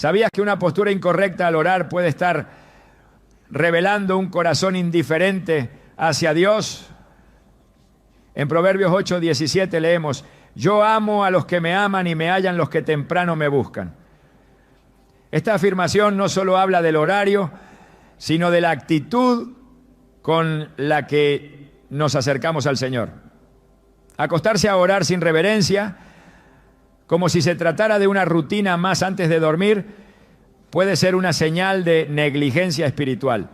¿Sabías que una postura incorrecta al orar puede estar revelando un corazón indiferente hacia Dios? En Proverbios 8:17 leemos: yo amo a los que me aman y me hallan los que temprano me buscan. Esta afirmación no solo habla del horario, sino de la actitud con la que nos acercamos al Señor. Acostarse a orar sin reverencia, como si se tratara de una rutina más antes de dormir, puede ser una señal de negligencia espiritual.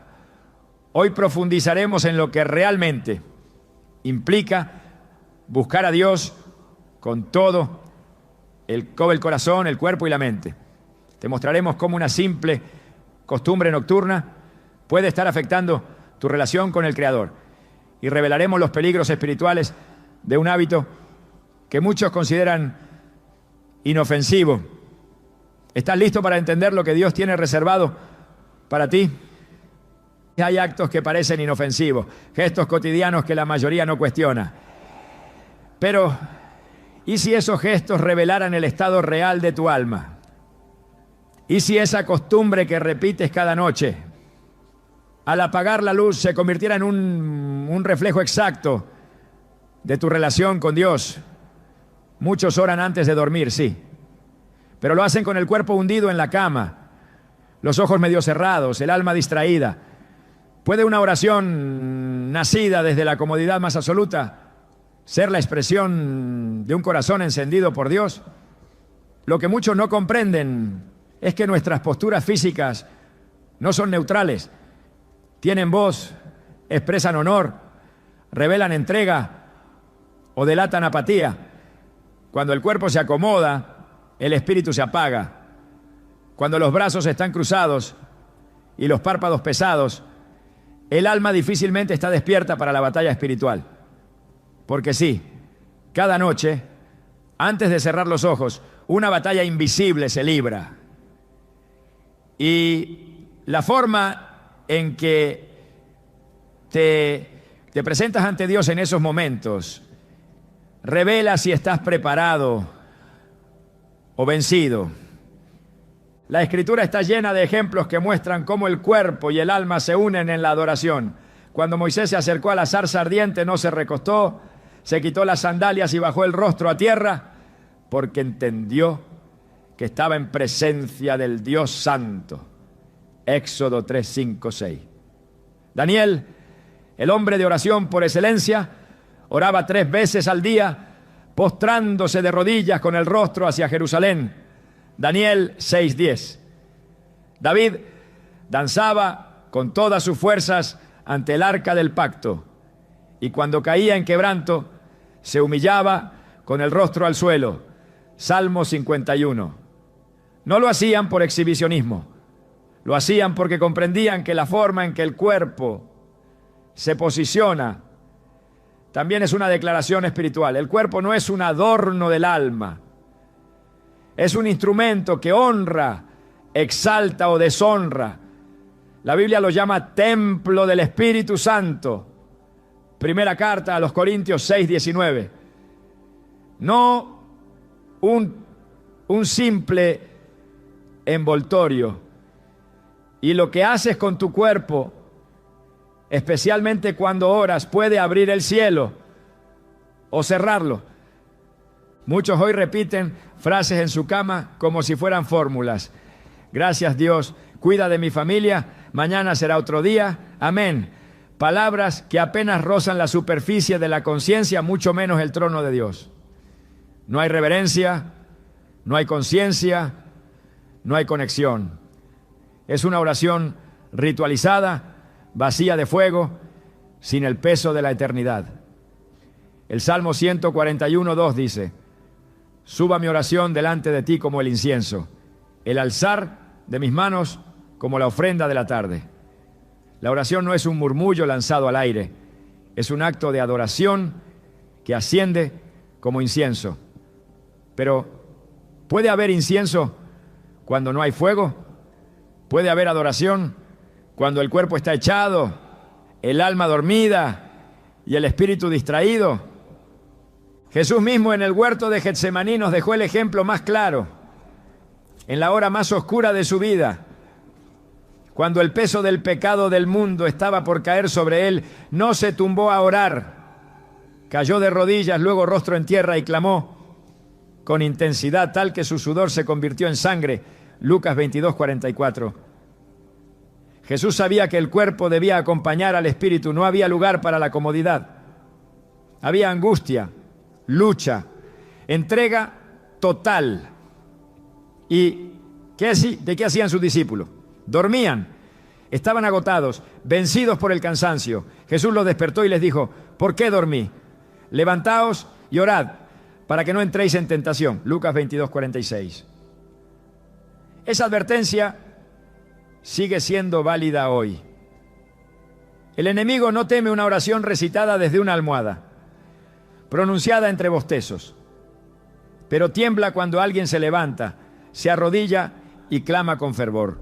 Hoy profundizaremos en lo que realmente implica buscar a Dios con todo el corazón, el cuerpo y la mente. Te mostraremos cómo una simple costumbre nocturna puede estar afectando tu relación con el Creador. Y revelaremos los peligros espirituales de un hábito que muchos consideran inofensivo. ¿Estás listo para entender lo que Dios tiene reservado para ti? Hay actos que parecen inofensivos, gestos cotidianos que la mayoría no cuestiona. Pero, ¿y si esos gestos revelaran el estado real de tu alma? ¿Y si esa costumbre que repites cada noche, al apagar la luz, se convirtiera en un reflejo exacto de tu relación con Dios? Muchos oran antes de dormir, sí, pero lo hacen con el cuerpo hundido en la cama, los ojos medio cerrados, el alma distraída. ¿Puede una oración nacida desde la comodidad más absoluta ser la expresión de un corazón encendido por Dios? Lo que muchos no comprenden es que nuestras posturas físicas no son neutrales. Tienen voz, expresan honor, revelan entrega o delatan apatía. Cuando el cuerpo se acomoda, el espíritu se apaga. Cuando los brazos están cruzados y los párpados pesados, el alma difícilmente está despierta para la batalla espiritual. Porque sí, cada noche, antes de cerrar los ojos, una batalla invisible se libra. Y la forma en que te presentas ante Dios en esos momentos revela si estás preparado o vencido. La Escritura está llena de ejemplos que muestran cómo el cuerpo y el alma se unen en la adoración. Cuando Moisés se acercó a la zarza ardiente, no se recostó, se quitó las sandalias y bajó el rostro a tierra, porque entendió que estaba en presencia del Dios Santo. Éxodo 3, 5, 6. Daniel, el hombre de oración por excelencia, oraba 3 veces al día, postrándose de rodillas con el rostro hacia Jerusalén. Daniel 6:10. David danzaba con todas sus fuerzas ante el arca del pacto, y cuando caía en quebranto, se humillaba con el rostro al suelo. Salmo 51. No lo hacían por exhibicionismo, lo hacían porque comprendían que la forma en que el cuerpo se posiciona también es una declaración espiritual. El cuerpo no es un adorno del alma, es un instrumento que honra, exalta o deshonra. La Biblia lo llama templo del Espíritu Santo. Primera carta a los Corintios 6:19. No un simple envoltorio. Y lo que haces con tu cuerpo, especialmente cuando oras, puede abrir el cielo o cerrarlo. Muchos hoy repiten frases en su cama como si fueran fórmulas. Gracias Dios, cuida de mi familia, mañana será otro día, amén. Palabras que apenas rozan la superficie de la conciencia, mucho menos el trono de Dios. No hay reverencia, no hay conciencia, no hay conexión. Es una oración ritualizada, vacía de fuego, sin el peso de la eternidad. El Salmo 141:2 dice: suba mi oración delante de ti como el incienso, el alzar de mis manos como la ofrenda de la tarde. La oración no es un murmullo lanzado al aire, es un acto de adoración que asciende como incienso. Pero, ¿puede haber incienso cuando no hay fuego? ¿Puede haber adoración cuando el cuerpo está echado, el alma dormida y el espíritu distraído? Jesús mismo en el huerto de Getsemaní nos dejó el ejemplo más claro. en la hora más oscura de su vida, cuando el peso del pecado del mundo estaba por caer sobre él, no se tumbó a orar. Cayó de rodillas, luego rostro en tierra y clamó con intensidad tal que su sudor se convirtió en sangre. Lucas 22:44. Jesús sabía que el cuerpo debía acompañar al espíritu. No había lugar para la comodidad. Había angustia, lucha, entrega total. ¿Y de qué hacían sus discípulos? Dormían, estaban agotados, vencidos por el cansancio. Jesús los despertó y les dijo: ¿por qué dormí? Levantaos y orad, para que no entréis en tentación. Lucas 22:46. Esa advertencia sigue siendo válida hoy. El enemigo no teme una oración recitada desde una almohada, pronunciada entre bostezos, pero tiembla cuando alguien se levanta, se arrodilla y clama con fervor.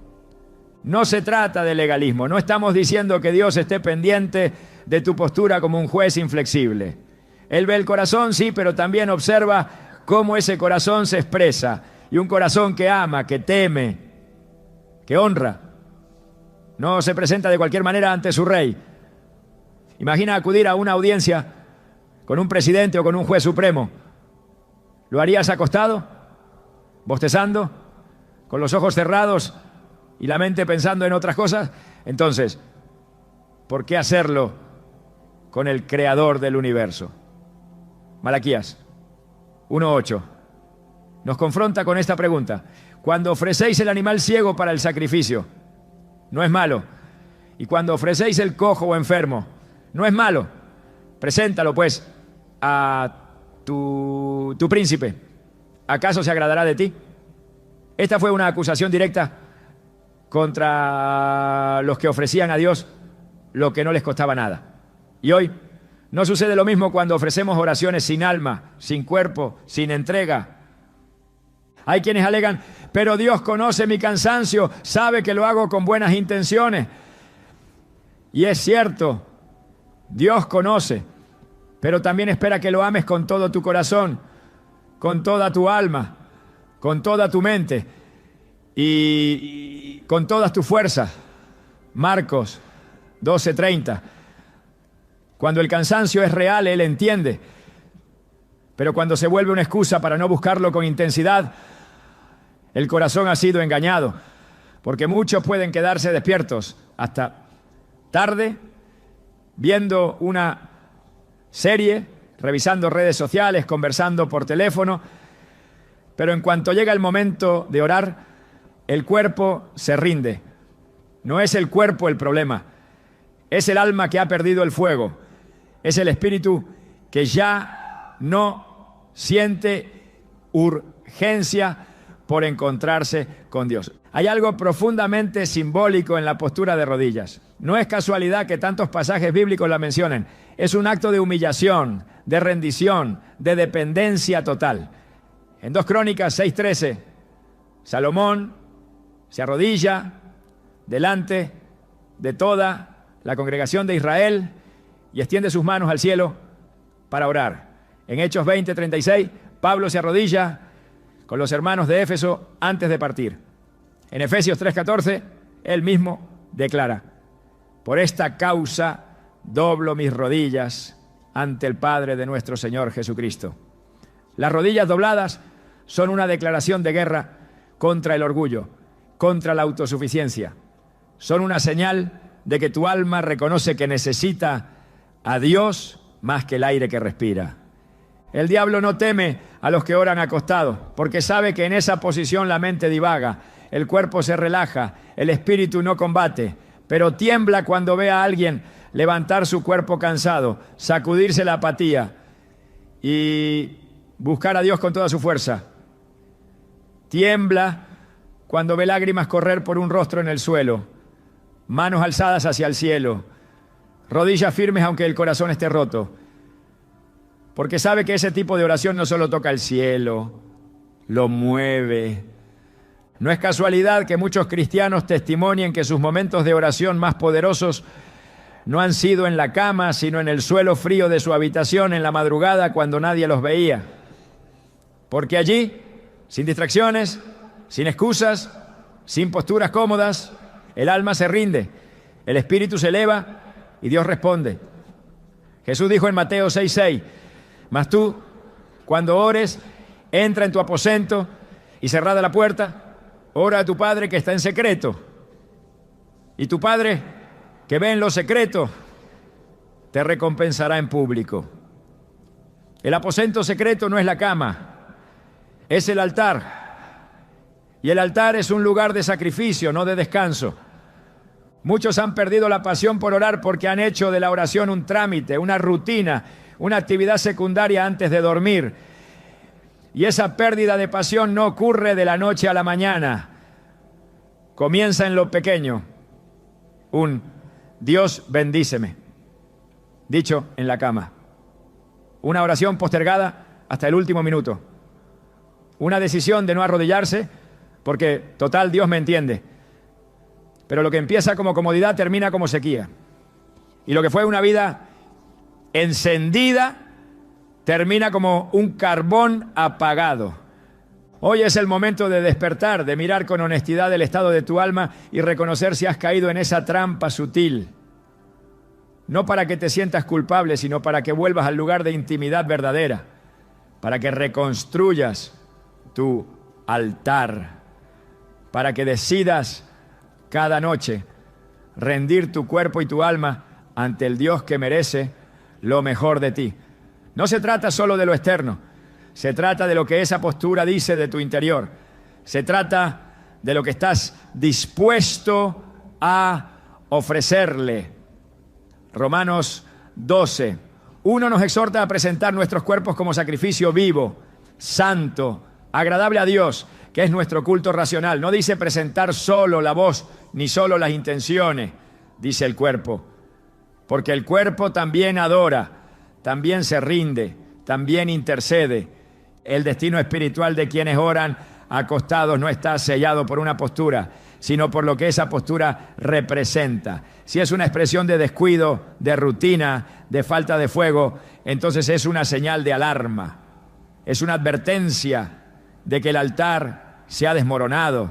No se trata de legalismo, no estamos diciendo que Dios esté pendiente de tu postura como un juez inflexible. Él ve el corazón, sí, pero también observa cómo ese corazón se expresa. Y un corazón que ama, que teme, que honra, no se presenta de cualquier manera ante su rey. Imagina acudir a una audiencia con un presidente o con un juez supremo. ¿Lo harías acostado? ¿Bostezando? ¿Con los ojos cerrados y la mente pensando en otras cosas? Entonces, ¿por qué hacerlo con el creador del universo? Malaquías 1:8 nos confronta con esta pregunta. Cuando ofrecéis el animal ciego para el sacrificio, no es malo. Y cuando ofrecéis el cojo o enfermo, no es malo. Preséntalo pues a tu príncipe. ¿Acaso se agradará de ti? Esta fue una acusación directa contra los que ofrecían a Dios lo que no les costaba nada. Y hoy no sucede lo mismo cuando ofrecemos oraciones sin alma, sin cuerpo, sin entrega. Hay quienes alegan: pero Dios conoce mi cansancio, sabe que lo hago con buenas intenciones. Y es cierto, Dios conoce, pero también espera que lo ames con todo tu corazón, con toda tu alma, con toda tu mente y con todas tus fuerzas. Marcos 12:30. Cuando el cansancio es real, Él entiende. Pero cuando se vuelve una excusa para no buscarlo con intensidad, el corazón ha sido engañado. Porque muchos pueden quedarse despiertos hasta tarde, viendo una serie, revisando redes sociales, conversando por teléfono. Pero en cuanto llega el momento de orar, el cuerpo se rinde. No es el cuerpo el problema, es el alma que ha perdido el fuego. Es el espíritu que ya no siente urgencia por encontrarse con Dios. Hay algo profundamente simbólico en la postura de rodillas. No es casualidad que tantos pasajes bíblicos la mencionen. Es un acto de humillación, de rendición, de dependencia total. En 2 Crónicas 6:13, Salomón se arrodilla delante de toda la congregación de Israel y extiende sus manos al cielo para orar. En Hechos 20:36, Pablo se arrodilla con los hermanos de Éfeso antes de partir. En Efesios 3:14, él mismo declara: por esta causa doblo mis rodillas ante el Padre de nuestro Señor Jesucristo. Las rodillas dobladas son una declaración de guerra contra el orgullo, contra la autosuficiencia. Son una señal de que tu alma reconoce que necesita a Dios más que el aire que respira. El diablo no teme a los que oran acostados, porque sabe que en esa posición la mente divaga, el cuerpo se relaja, el espíritu no combate, pero tiembla cuando ve a alguien levantar su cuerpo cansado, sacudirse la apatía y buscar a Dios con toda su fuerza. Tiembla cuando ve lágrimas correr por un rostro en el suelo, manos alzadas hacia el cielo, rodillas firmes aunque el corazón esté roto. Porque sabe que ese tipo de oración no solo toca el cielo, lo mueve. No es casualidad que muchos cristianos testimonien que sus momentos de oración más poderosos no han sido en la cama, sino en el suelo frío de su habitación en la madrugada cuando nadie los veía. Porque allí, sin distracciones, sin excusas, sin posturas cómodas. El alma se rinde, el espíritu se eleva y Dios responde. Jesús dijo en Mateo 6:6, mas tú, cuando ores, entra en tu aposento y cerrada la puerta, ora a tu Padre que está en secreto. Y tu Padre, que ve en lo secreto, te recompensará en público. El aposento secreto no es la cama, es el altar. Y el altar es un lugar de sacrificio, no de descanso. Muchos han perdido la pasión por orar porque han hecho de la oración un trámite, una rutina, una actividad secundaria antes de dormir. Y esa pérdida de pasión no ocurre de la noche a la mañana. Comienza en lo pequeño. Un Dios bendíceme, dicho en la cama. Una oración postergada hasta el último minuto. Una decisión de no arrodillarse porque, total, Dios me entiende. Pero lo que empieza como comodidad termina como sequía. Y lo que fue una vida encendida termina como un carbón apagado. Hoy es el momento de despertar, de mirar con honestidad el estado de tu alma y reconocer si has caído en esa trampa sutil. No para que te sientas culpable, sino para que vuelvas al lugar de intimidad verdadera, para que reconstruyas tu altar, para que decidas cada noche rendir tu cuerpo y tu alma ante el Dios que merece lo mejor de ti. No se trata solo de lo externo, se trata de lo que esa postura dice de tu interior. Se trata de lo que estás dispuesto a ofrecerle. Romanos 12. 1 nos exhorta a presentar nuestros cuerpos como sacrificio vivo, santo, agradable a Dios, que es nuestro culto racional. No dice presentar solo la voz, ni solo las intenciones, dice el cuerpo. Porque el cuerpo también adora, también se rinde, también intercede. El destino espiritual de quienes oran acostados no está sellado por una postura, sino por lo que esa postura representa. Si es una expresión de descuido, de rutina, de falta de fuego, entonces es una señal de alarma. Es una advertencia de que el altar se ha desmoronado,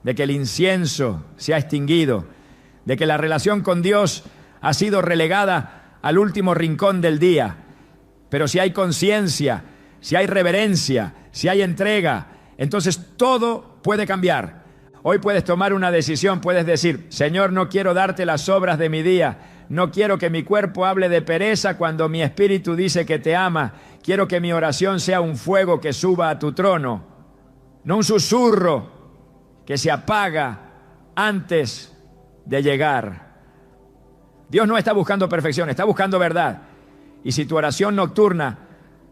de que el incienso se ha extinguido, de que la relación con Dios ha sido relegada al último rincón del día. Pero si hay conciencia, si hay reverencia, si hay entrega, entonces todo puede cambiar. Hoy puedes tomar una decisión, puedes decir: Señor, no quiero darte las obras de mi día, no quiero que mi cuerpo hable de pereza cuando mi espíritu dice que te ama, quiero que mi oración sea un fuego que suba a tu trono, no un susurro que se apaga antes de llegar. Dios no está buscando perfección, está buscando verdad. Y si tu oración nocturna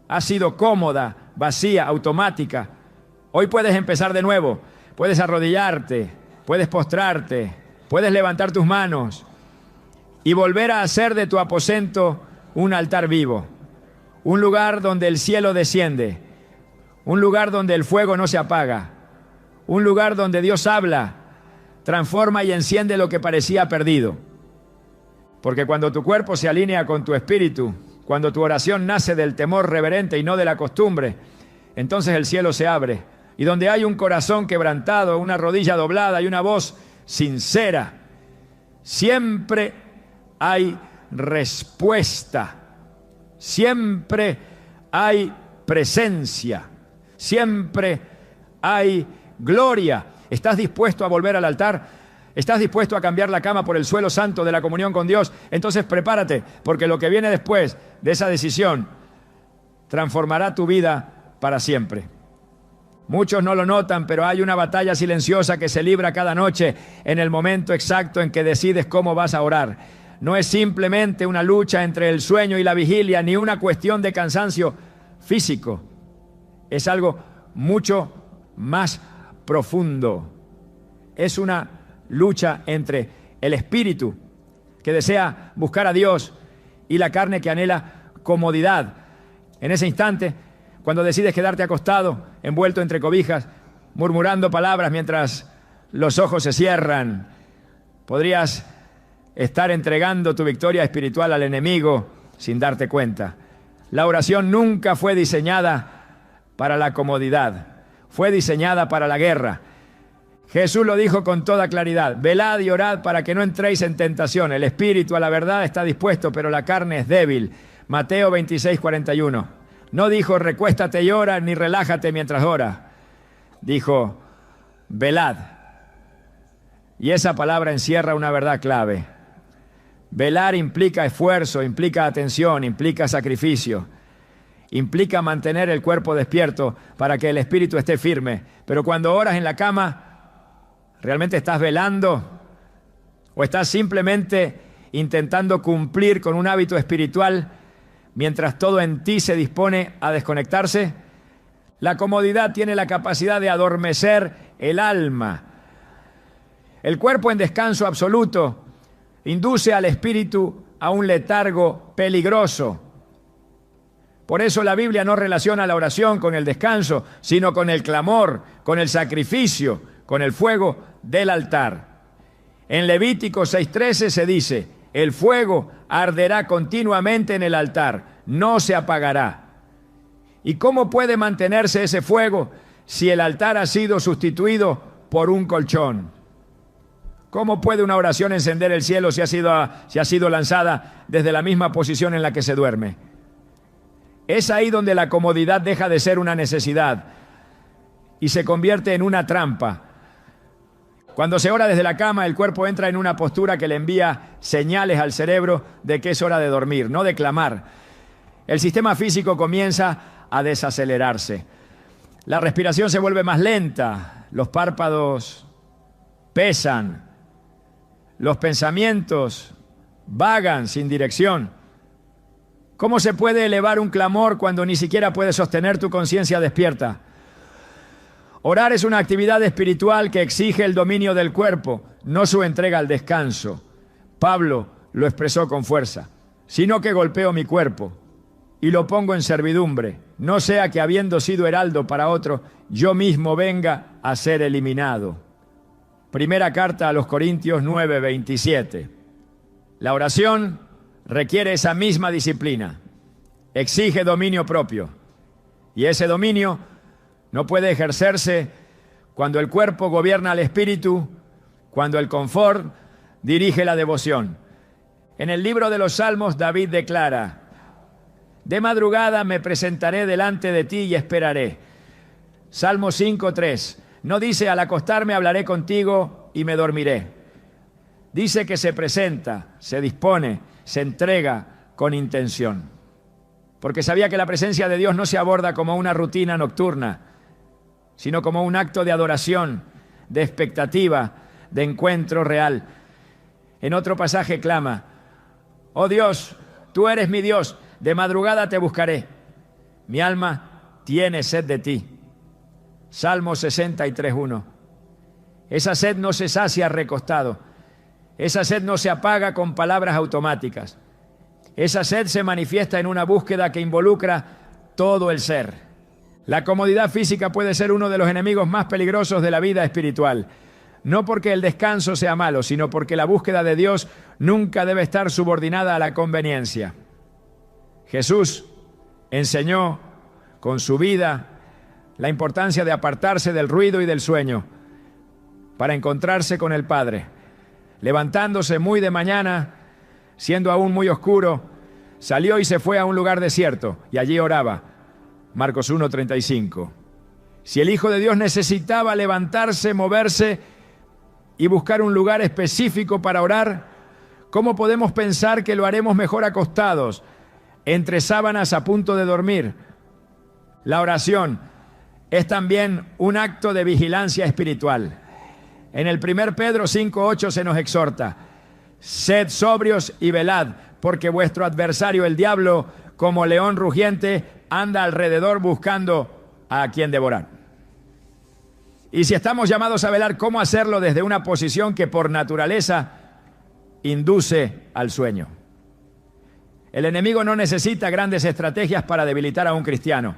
ha sido cómoda, vacía, automática, hoy puedes empezar de nuevo. Puedes arrodillarte, puedes postrarte, puedes levantar tus manos y volver a hacer de tu aposento un altar vivo, un lugar donde el cielo desciende, un lugar donde el fuego no se apaga, un lugar donde Dios habla, transforma y enciende lo que parecía perdido. Porque cuando tu cuerpo se alinea con tu espíritu, cuando tu oración nace del temor reverente y no de la costumbre, entonces el cielo se abre. Y donde hay un corazón quebrantado, una rodilla doblada y una voz sincera, siempre hay respuesta, siempre hay presencia, siempre hay gloria. ¿Estás dispuesto a volver al altar? ¿Estás dispuesto a cambiar la cama por el suelo santo de la comunión con Dios? Entonces prepárate, porque lo que viene después de esa decisión transformará tu vida para siempre. Muchos no lo notan, pero hay una batalla silenciosa que se libra cada noche en el momento exacto en que decides cómo vas a orar. No es simplemente una lucha entre el sueño y la vigilia, ni una cuestión de cansancio físico. Es algo mucho más profundo. Es una lucha entre el espíritu que desea buscar a Dios y la carne que anhela comodidad. En ese instante, cuando decides quedarte acostado, envuelto entre cobijas, murmurando palabras mientras los ojos se cierran, podrías estar entregando tu victoria espiritual al enemigo sin darte cuenta. La oración nunca fue diseñada para la comodidad, fue diseñada para la guerra. Jesús lo dijo con toda claridad: velad y orad para que no entréis en tentación. El espíritu a la verdad está dispuesto, pero la carne es débil. Mateo 26:41. No dijo recuéstate y ora, ni relájate mientras oras. Dijo velad. Y esa palabra encierra una verdad clave. Velar implica esfuerzo, implica atención, implica sacrificio, implica mantener el cuerpo despierto para que el espíritu esté firme. Pero cuando oras en la cama, ¿realmente estás velando? ¿O estás simplemente intentando cumplir con un hábito espiritual mientras todo en ti se dispone a desconectarse? La comodidad tiene la capacidad de adormecer el alma. El cuerpo en descanso absoluto induce al espíritu a un letargo peligroso. Por eso la Biblia no relaciona la oración con el descanso, sino con el clamor, con el sacrificio, con el fuego del altar. En Levítico 6:13 se dice: el fuego arderá continuamente en el altar, no se apagará. ¿Y cómo puede mantenerse ese fuego si el altar ha sido sustituido por un colchón? ¿Cómo puede una oración encender el cielo si ha sido lanzada desde la misma posición en la que se duerme? Es ahí donde la comodidad deja de ser una necesidad y se convierte en una trampa. Cuando se ora desde la cama, el cuerpo entra en una postura que le envía señales al cerebro de que es hora de dormir, no de clamar. El sistema físico comienza a desacelerarse. La respiración se vuelve más lenta, los párpados pesan, los pensamientos vagan sin dirección. ¿Cómo se puede elevar un clamor cuando ni siquiera puedes sostener tu conciencia despierta? Orar es una actividad espiritual que exige el dominio del cuerpo, no su entrega al descanso. Pablo lo expresó con fuerza: sino que golpeo mi cuerpo y lo pongo en servidumbre, no sea que habiendo sido heraldo para otro, yo mismo venga a ser eliminado. Primera carta a los Corintios 9:27. La oración requiere esa misma disciplina, exige dominio propio, y ese dominio no puede ejercerse cuando el cuerpo gobierna al espíritu, cuando el confort dirige la devoción. En el libro de los Salmos, David declara: de madrugada me presentaré delante de ti y esperaré. Salmo 5:3. No dice al acostarme hablaré contigo y me dormiré. Dice que se presenta, se dispone, se entrega con intención. Porque sabía que la presencia de Dios no se aborda como una rutina nocturna, sino como un acto de adoración, de expectativa, de encuentro real. En otro pasaje clama: oh Dios, tú eres mi Dios, de madrugada te buscaré. Mi alma tiene sed de ti. Salmo 63:1. Esa sed no se sacia recostado. Esa sed no se apaga con palabras automáticas. Esa sed se manifiesta en una búsqueda que involucra todo el ser. La comodidad física puede ser uno de los enemigos más peligrosos de la vida espiritual. No porque el descanso sea malo, sino porque la búsqueda de Dios nunca debe estar subordinada a la conveniencia. Jesús enseñó con su vida la importancia de apartarse del ruido y del sueño para encontrarse con el Padre. Levantándose muy de mañana, siendo aún muy oscuro, salió y se fue a un lugar desierto y allí oraba. Marcos 1:35. Si el Hijo de Dios necesitaba levantarse, moverse y buscar un lugar específico para orar, ¿cómo podemos pensar que lo haremos mejor acostados, entre sábanas a punto de dormir? La oración es también un acto de vigilancia espiritual. En el 1 Pedro 5:8 se nos exhorta: sed sobrios y velad, porque vuestro adversario el diablo, como león rugiente, anda alrededor buscando a quien devorar. Y si estamos llamados a velar, ¿cómo hacerlo desde una posición que por naturaleza induce al sueño? El enemigo no necesita grandes estrategias para debilitar a un cristiano.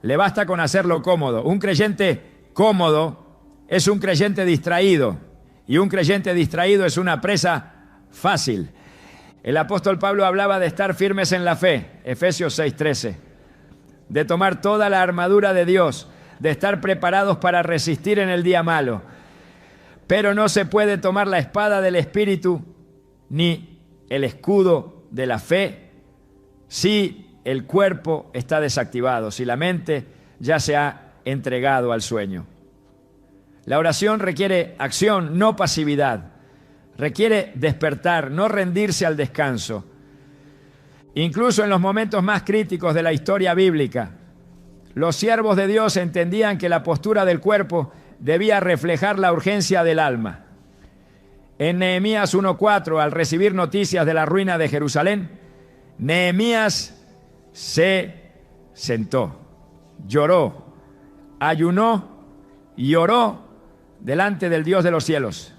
Le basta con hacerlo cómodo. Un creyente cómodo es un creyente distraído, y un creyente distraído es una presa fácil. El apóstol Pablo hablaba de estar firmes en la fe, Efesios 6:13, de tomar toda la armadura de Dios, de estar preparados para resistir en el día malo, Pero no se puede tomar la espada del Espíritu ni el escudo de la fe si el cuerpo está desactivado, si la mente ya se ha entregado al sueño. La oración requiere acción, no pasividad. Requiere despertar, no rendirse al descanso. Incluso en los momentos más críticos de la historia bíblica, los siervos de Dios entendían que la postura del cuerpo debía reflejar la urgencia del alma. En Nehemías 1:4, al recibir noticias de la ruina de Jerusalén, Nehemías se sentó, lloró, ayunó y oró delante del Dios de los cielos.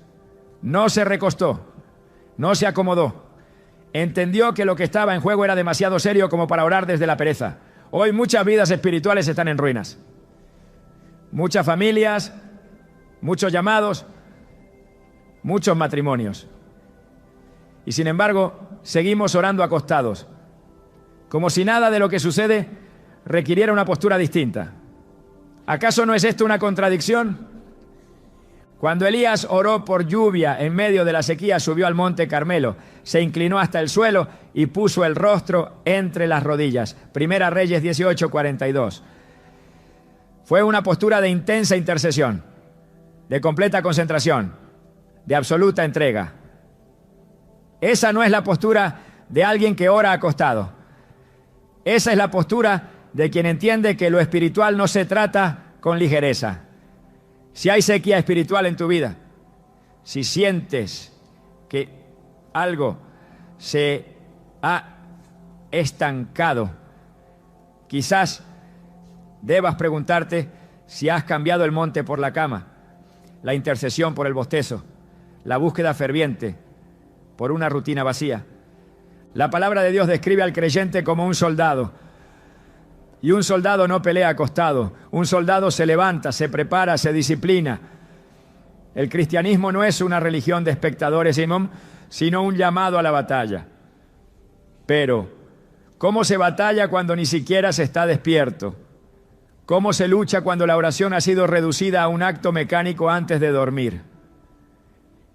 No se recostó, no se acomodó. Entendió que lo que estaba en juego era demasiado serio como para orar desde la pereza. Hoy muchas vidas espirituales están en ruinas. Muchas familias, muchos llamados, muchos matrimonios. Y sin embargo, seguimos orando acostados, como si nada de lo que sucede requiriera una postura distinta. ¿Acaso no es esto una contradicción? Cuando Elías oró por lluvia en medio de la sequía, subió al monte Carmelo, se inclinó hasta el suelo y puso el rostro entre las rodillas. Primera Reyes 18:42. Fue una postura de intensa intercesión, de completa concentración, de absoluta entrega. Esa no es la postura de alguien que ora acostado. Esa es la postura de quien entiende que lo espiritual no se trata con ligereza. Si hay sequía espiritual en tu vida, si sientes que algo se ha estancado, quizás debas preguntarte si has cambiado el monte por la cama, la intercesión por el bostezo, la búsqueda ferviente por una rutina vacía. La palabra de Dios describe al creyente como un soldado. Y un soldado no pelea acostado. Un soldado se levanta, se prepara, se disciplina. El cristianismo no es una religión de espectadores, sino un llamado a la batalla. Pero, ¿cómo se batalla cuando ni siquiera se está despierto? ¿Cómo se lucha cuando la oración ha sido reducida a un acto mecánico antes de dormir?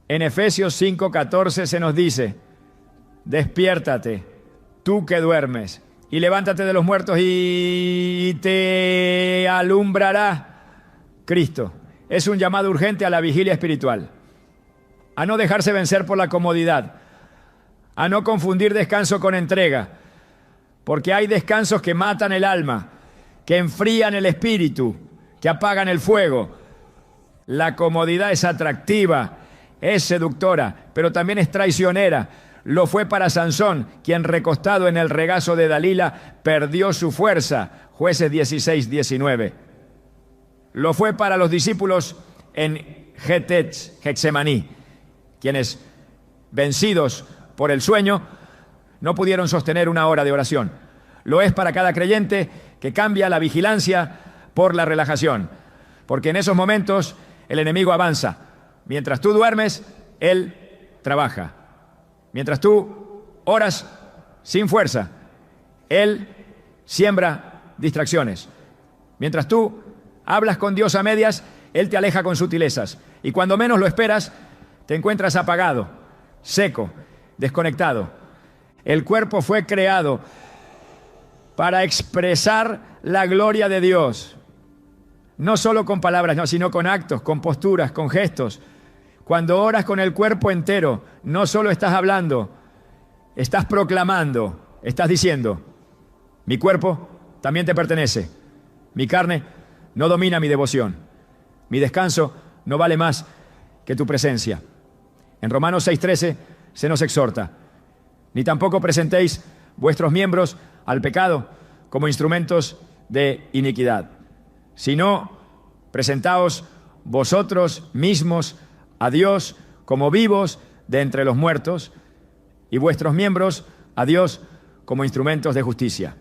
En Efesios 5:14 se nos dice: despiértate, tú que duermes, y levántate de los muertos y te alumbrará Cristo. Es un llamado urgente a la vigilia espiritual, a no dejarse vencer por la comodidad, a no confundir descanso con entrega, porque hay descansos que matan el alma, que enfrían el espíritu, que apagan el fuego. La comodidad es atractiva, es seductora, pero también es traicionera. Lo fue para Sansón, quien recostado en el regazo de Dalila perdió su fuerza. Jueces 16:19. Lo fue para los discípulos en Getsemaní, quienes, vencidos por el sueño, no pudieron sostener una hora de oración. Lo es para cada creyente que cambia la vigilancia por la relajación, porque en esos momentos el enemigo avanza. Mientras tú duermes, él trabaja. Mientras tú oras sin fuerza, él siembra distracciones. Mientras tú hablas con Dios a medias, él te aleja con sutilezas. Y cuando menos lo esperas, te encuentras apagado, seco, desconectado. El cuerpo fue creado para expresar la gloria de Dios. No solo con palabras, sino con actos, con posturas, con gestos. Cuando oras con el cuerpo entero, no solo estás hablando, estás proclamando, estás diciendo: mi cuerpo también te pertenece, mi carne no domina mi devoción, mi descanso no vale más que tu presencia. En Romanos 6:13 se nos exhorta: ni tampoco presentéis vuestros miembros al pecado como instrumentos de iniquidad, sino presentaos vosotros mismos a Dios como vivos de entre los muertos, y vuestros miembros a Dios como instrumentos de justicia.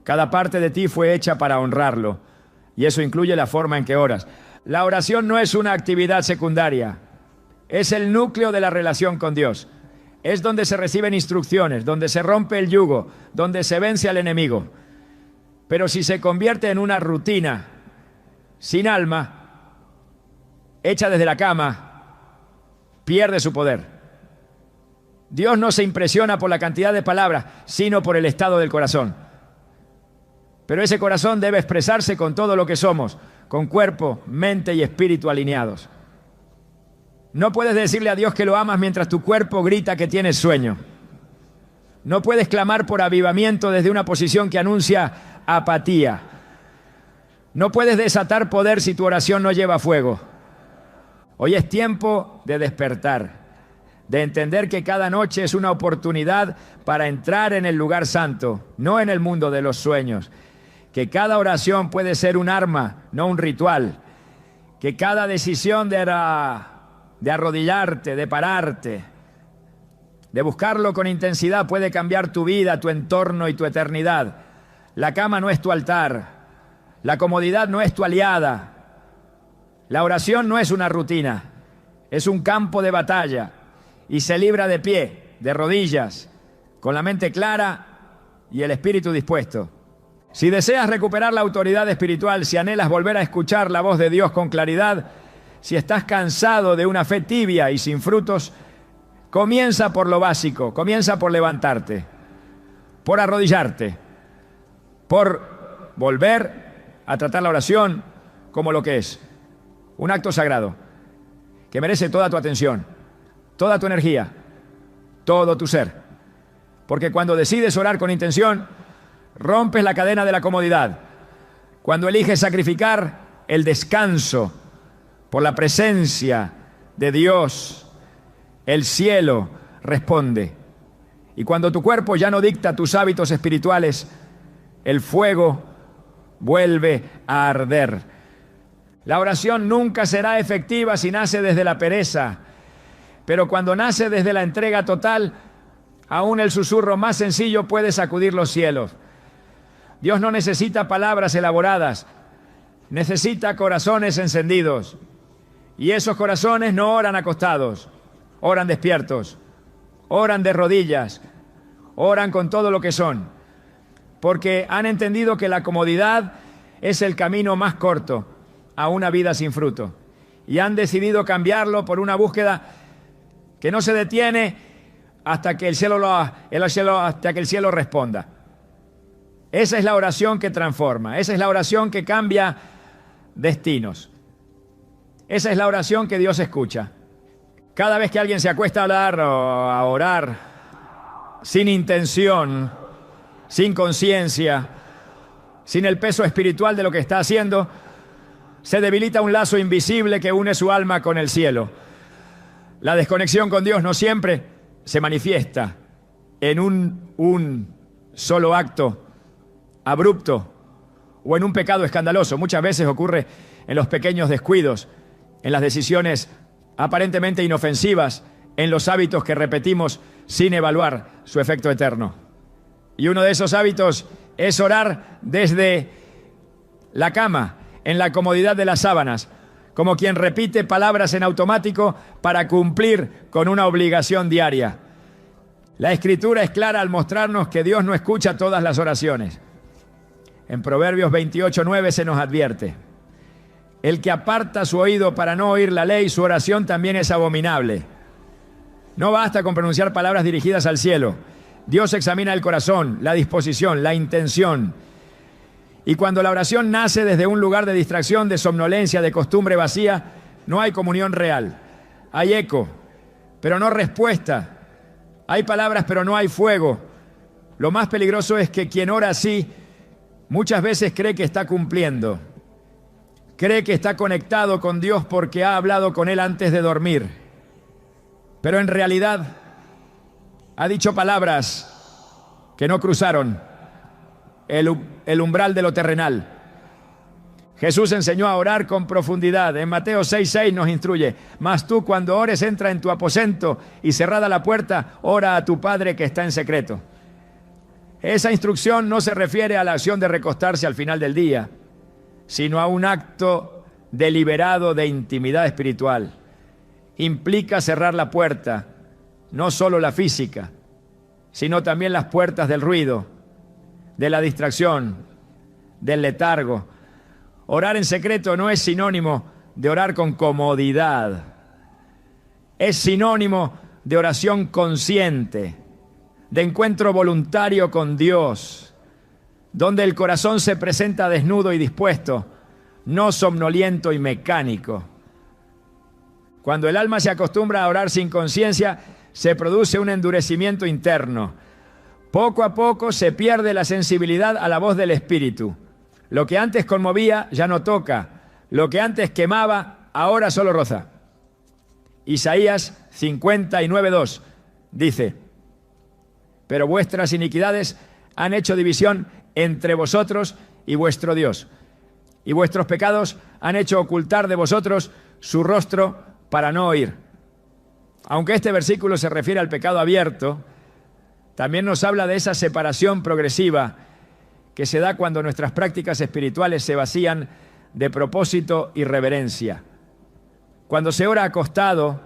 Cada parte de ti fue hecha para honrarlo, y eso incluye la forma en que oras. La oración no es una actividad secundaria, es el núcleo de la relación con Dios. Es donde se reciben instrucciones, donde se rompe el yugo, donde se vence al enemigo. Pero si se convierte en una rutina sin alma, hecha desde la cama, pierde su poder. Dios no se impresiona por la cantidad de palabras, sino por el estado del corazón. Pero ese corazón debe expresarse con todo lo que somos, con cuerpo, mente y espíritu alineados. No puedes decirle a Dios que lo amas mientras tu cuerpo grita que tienes sueño. No puedes clamar por avivamiento desde una posición que anuncia apatía. No puedes desatar poder si tu oración no lleva fuego. Hoy es tiempo de despertar, de entender que cada noche es una oportunidad para entrar en el lugar santo, no en el mundo de los sueños. Que cada oración puede ser un arma, no un ritual. Que cada decisión de arrodillarte, de pararte, de buscarlo con intensidad puede cambiar tu vida, tu entorno y tu eternidad. La cama no es tu altar. La comodidad no es tu aliada. La oración no es una rutina. Es un campo de batalla y se libra de pie, de rodillas, con la mente clara y el espíritu dispuesto. Si deseas recuperar la autoridad espiritual, si anhelas volver a escuchar la voz de Dios con claridad, si estás cansado de una fe tibia y sin frutos, comienza por lo básico, comienza por levantarte, por arrodillarte, por volver a tratar la oración como lo que es, un acto sagrado que merece toda tu atención, toda tu energía, todo tu ser. Porque cuando decides orar con intención, rompes la cadena de la comodidad. Cuando eliges sacrificar el descanso por la presencia de Dios, el cielo responde. Y cuando tu cuerpo ya no dicta tus hábitos espirituales, el fuego vuelve a arder. La oración nunca será efectiva si nace desde la pereza, pero cuando nace desde la entrega total, aún el susurro más sencillo puede sacudir los cielos. Dios no necesita palabras elaboradas, necesita corazones encendidos. Y esos corazones no oran acostados, oran despiertos, oran de rodillas, oran con todo lo que son, porque han entendido que la comodidad es el camino más corto a una vida sin fruto. Y han decidido cambiarlo por una búsqueda que no se detiene hasta que el cielo responda. Esa es la oración que transforma, esa es la oración que cambia destinos. Esa es la oración que Dios escucha. Cada vez que alguien se acuesta a hablar o a orar sin intención, sin conciencia, sin el peso espiritual de lo que está haciendo, se debilita un lazo invisible que une su alma con el cielo. La desconexión con Dios no siempre se manifiesta en un solo acto abrupto o en un pecado escandaloso. Muchas veces ocurre en los pequeños descuidos, en las decisiones aparentemente inofensivas, en los hábitos que repetimos sin evaluar su efecto eterno. Y uno de esos hábitos es orar desde la cama, en la comodidad de las sábanas, como quien repite palabras en automático para cumplir con una obligación diaria. La Escritura es clara al mostrarnos que Dios no escucha todas las oraciones. En Proverbios 28:9 se nos advierte: el que aparta su oído para no oír la ley, su oración también es abominable. No basta con pronunciar palabras dirigidas al cielo. Dios examina el corazón, la disposición, la intención. Y cuando la oración nace desde un lugar de distracción, de somnolencia, de costumbre vacía, no hay comunión real. Hay eco, pero no respuesta. Hay palabras, pero no hay fuego. Lo más peligroso es que quien ora así muchas veces cree que está cumpliendo. Cree que está conectado con Dios porque ha hablado con Él antes de dormir. Pero en realidad ha dicho palabras que no cruzaron el umbral de lo terrenal. Jesús enseñó a orar con profundidad. En Mateo 6:6 nos instruye: mas tú, cuando ores, entra en tu aposento y cerrada la puerta, ora a tu Padre que está en secreto. Esa instrucción no se refiere a la acción de recostarse al final del día, sino a un acto deliberado de intimidad espiritual. Implica cerrar la puerta, no solo la física, sino también las puertas del ruido, de la distracción, del letargo. Orar en secreto no es sinónimo de orar con comodidad. Es sinónimo de oración consciente, de encuentro voluntario con Dios, donde el corazón se presenta desnudo y dispuesto, no somnoliento y mecánico. Cuando el alma se acostumbra a orar sin conciencia, se produce un endurecimiento interno. Poco a poco se pierde la sensibilidad a la voz del Espíritu. Lo que antes conmovía ya no toca. Lo que antes quemaba, ahora solo roza. Isaías 59:2 dice: pero vuestras iniquidades han hecho división entre vosotros y vuestro Dios, y vuestros pecados han hecho ocultar de vosotros su rostro para no oír. Aunque este versículo se refiere al pecado abierto, también nos habla de esa separación progresiva que se da cuando nuestras prácticas espirituales se vacían de propósito y reverencia. Cuando se ora acostado,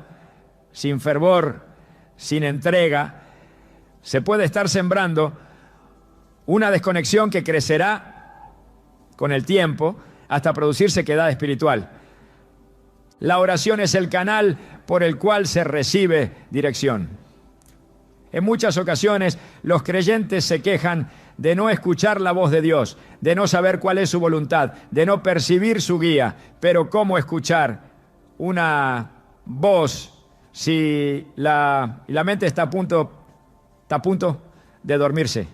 sin fervor, sin entrega, se puede estar sembrando una desconexión que crecerá con el tiempo hasta producir sequedad espiritual. La oración es el canal por el cual se recibe dirección. En muchas ocasiones los creyentes se quejan de no escuchar la voz de Dios, de no saber cuál es su voluntad, de no percibir su guía. Pero ¿cómo escuchar una voz si la mente está a punto de dormirse?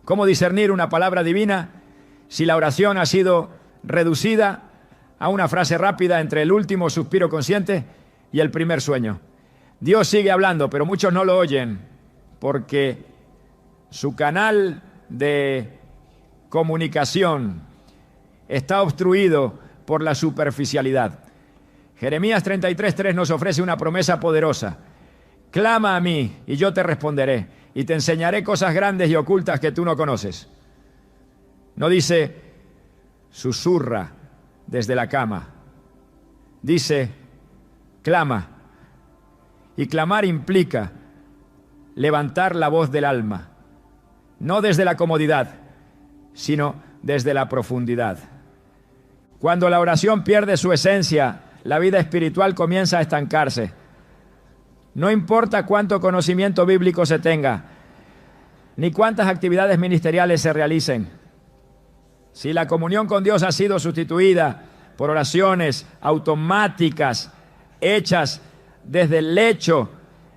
¿Cómo discernir una palabra divina si la oración ha sido reducida a una frase rápida entre el último suspiro consciente y el primer sueño? Dios sigue hablando, pero muchos no lo oyen porque su canal de comunicación está obstruido por la superficialidad. Jeremías 33:3 nos ofrece una promesa poderosa: clama a mí y yo te responderé y te enseñaré cosas grandes y ocultas que tú no conoces. No dice susurra desde la cama, dice clama. Y clamar implica levantar la voz del alma, no desde la comodidad, sino desde la profundidad. Cuando la oración pierde su esencia, la vida espiritual comienza a estancarse. No importa cuánto conocimiento bíblico se tenga, ni cuántas actividades ministeriales se realicen. Si la comunión con Dios ha sido sustituida por oraciones automáticas, hechas desde el lecho,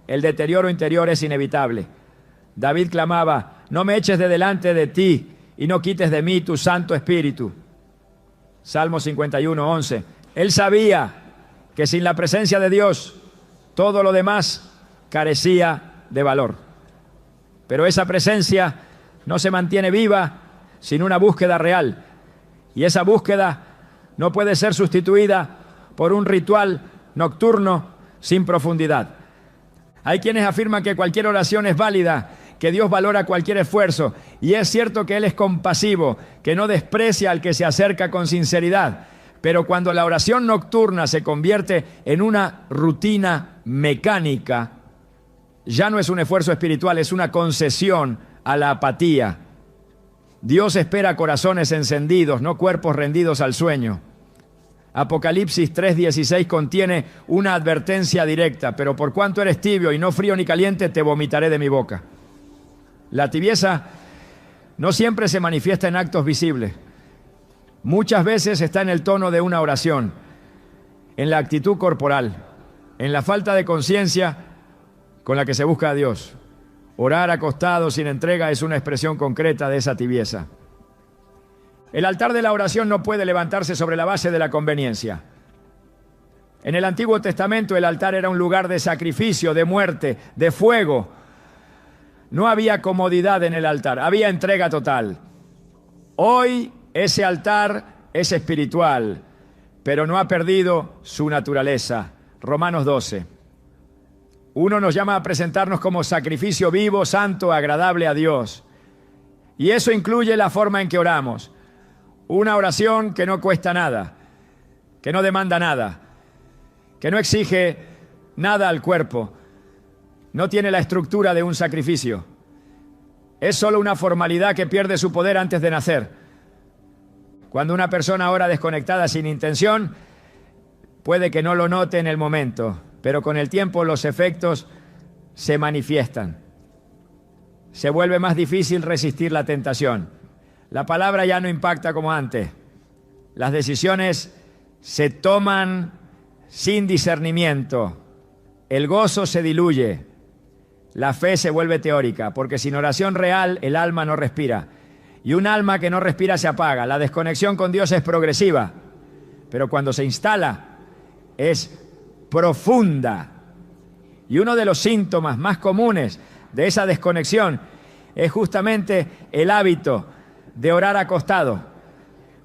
el deterioro interior es inevitable. David clamaba: no me eches de delante de ti y no quites de mí tu Santo Espíritu. Salmo 51:11. Él sabía que sin la presencia de Dios todo lo demás carecía de valor. Pero esa presencia no se mantiene viva sin una búsqueda real. Y esa búsqueda no puede ser sustituida por un ritual nocturno sin profundidad. Hay quienes afirman que cualquier oración es válida, que Dios valora cualquier esfuerzo. Y es cierto que Él es compasivo, que no desprecia al que se acerca con sinceridad. Pero cuando la oración nocturna se convierte en una rutina mecánica, ya no es un esfuerzo espiritual, es una concesión a la apatía. Dios espera corazones encendidos, no cuerpos rendidos al sueño. Apocalipsis 3:16 contiene una advertencia directa: pero por cuanto eres tibio y no frío ni caliente, te vomitaré de mi boca. La tibieza no siempre se manifiesta en actos visibles. Muchas veces está en el tono de una oración, en la actitud corporal, en la falta de conciencia con la que se busca a Dios. Orar acostado sin entrega es una expresión concreta de esa tibieza. El altar de la oración no puede levantarse sobre la base de la conveniencia. En el Antiguo Testamento el altar era un lugar de sacrificio, de muerte, de fuego. No había comodidad en el altar, había entrega total. Hoy ese altar es espiritual, pero no ha perdido su naturaleza. Romanos 12. Uno nos llama a presentarnos como sacrificio vivo, santo, agradable a Dios. Y eso incluye la forma en que oramos. Una oración que no cuesta nada, que no demanda nada, que no exige nada al cuerpo, no tiene la estructura de un sacrificio. Es solo una formalidad que pierde su poder antes de nacer. Cuando una persona ora desconectada sin intención, puede que no lo note en el momento, pero con el tiempo los efectos se manifiestan. Se vuelve más difícil resistir la tentación. La palabra ya no impacta como antes. Las decisiones se toman sin discernimiento. El gozo se diluye. La fe se vuelve teórica, porque sin oración real el alma no respira. Y un alma que no respira se apaga. La desconexión con Dios es progresiva, pero cuando se instala es profunda. Y uno de los síntomas más comunes de esa desconexión es justamente el hábito de orar acostado,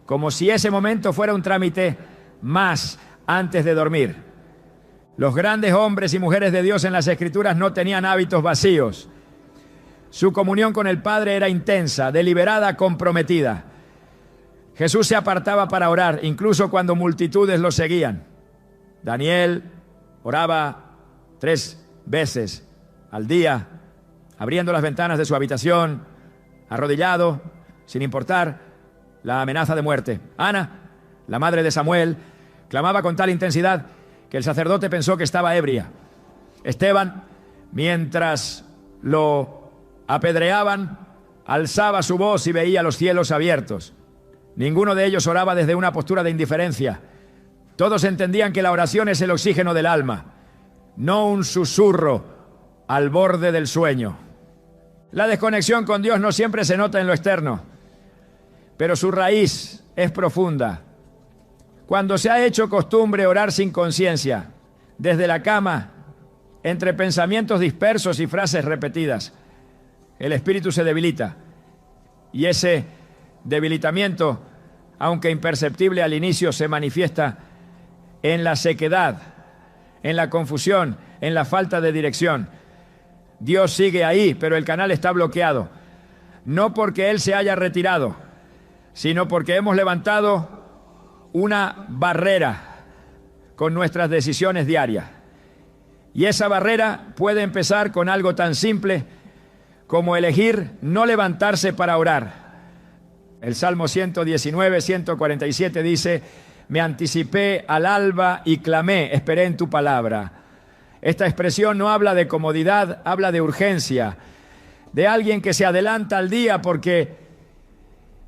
como si ese momento fuera un trámite más antes de dormir. Los grandes hombres y mujeres de Dios en las Escrituras no tenían hábitos vacíos. Su comunión con el Padre era intensa, deliberada, comprometida. Jesús se apartaba para orar, incluso cuando multitudes lo seguían. Daniel oraba 3 veces al día, abriendo las ventanas de su habitación, arrodillado, sin importar la amenaza de muerte. Ana, la madre de Samuel, clamaba con tal intensidad que el sacerdote pensó que estaba ebria. Esteban, mientras lo apedreaban, alzaba su voz y veía los cielos abiertos. Ninguno de ellos oraba desde una postura de indiferencia. Todos entendían que la oración es el oxígeno del alma, no un susurro al borde del sueño. La desconexión con Dios no siempre se nota en lo externo, pero su raíz es profunda. Cuando se ha hecho costumbre orar sin conciencia, desde la cama, entre pensamientos dispersos y frases repetidas, el espíritu se debilita. Y ese debilitamiento, aunque imperceptible al inicio, se manifiesta en la sequedad, en la confusión, en la falta de dirección. Dios sigue ahí, pero el canal está bloqueado. No porque Él se haya retirado, sino porque hemos levantado una barrera con nuestras decisiones diarias. Y esa barrera puede empezar con algo tan simple como elegir no levantarse para orar. El Salmo 119, 147 dice: me anticipé al alba y clamé, esperé en tu palabra. Esta expresión no habla de comodidad, habla de urgencia, de alguien que se adelanta al día porque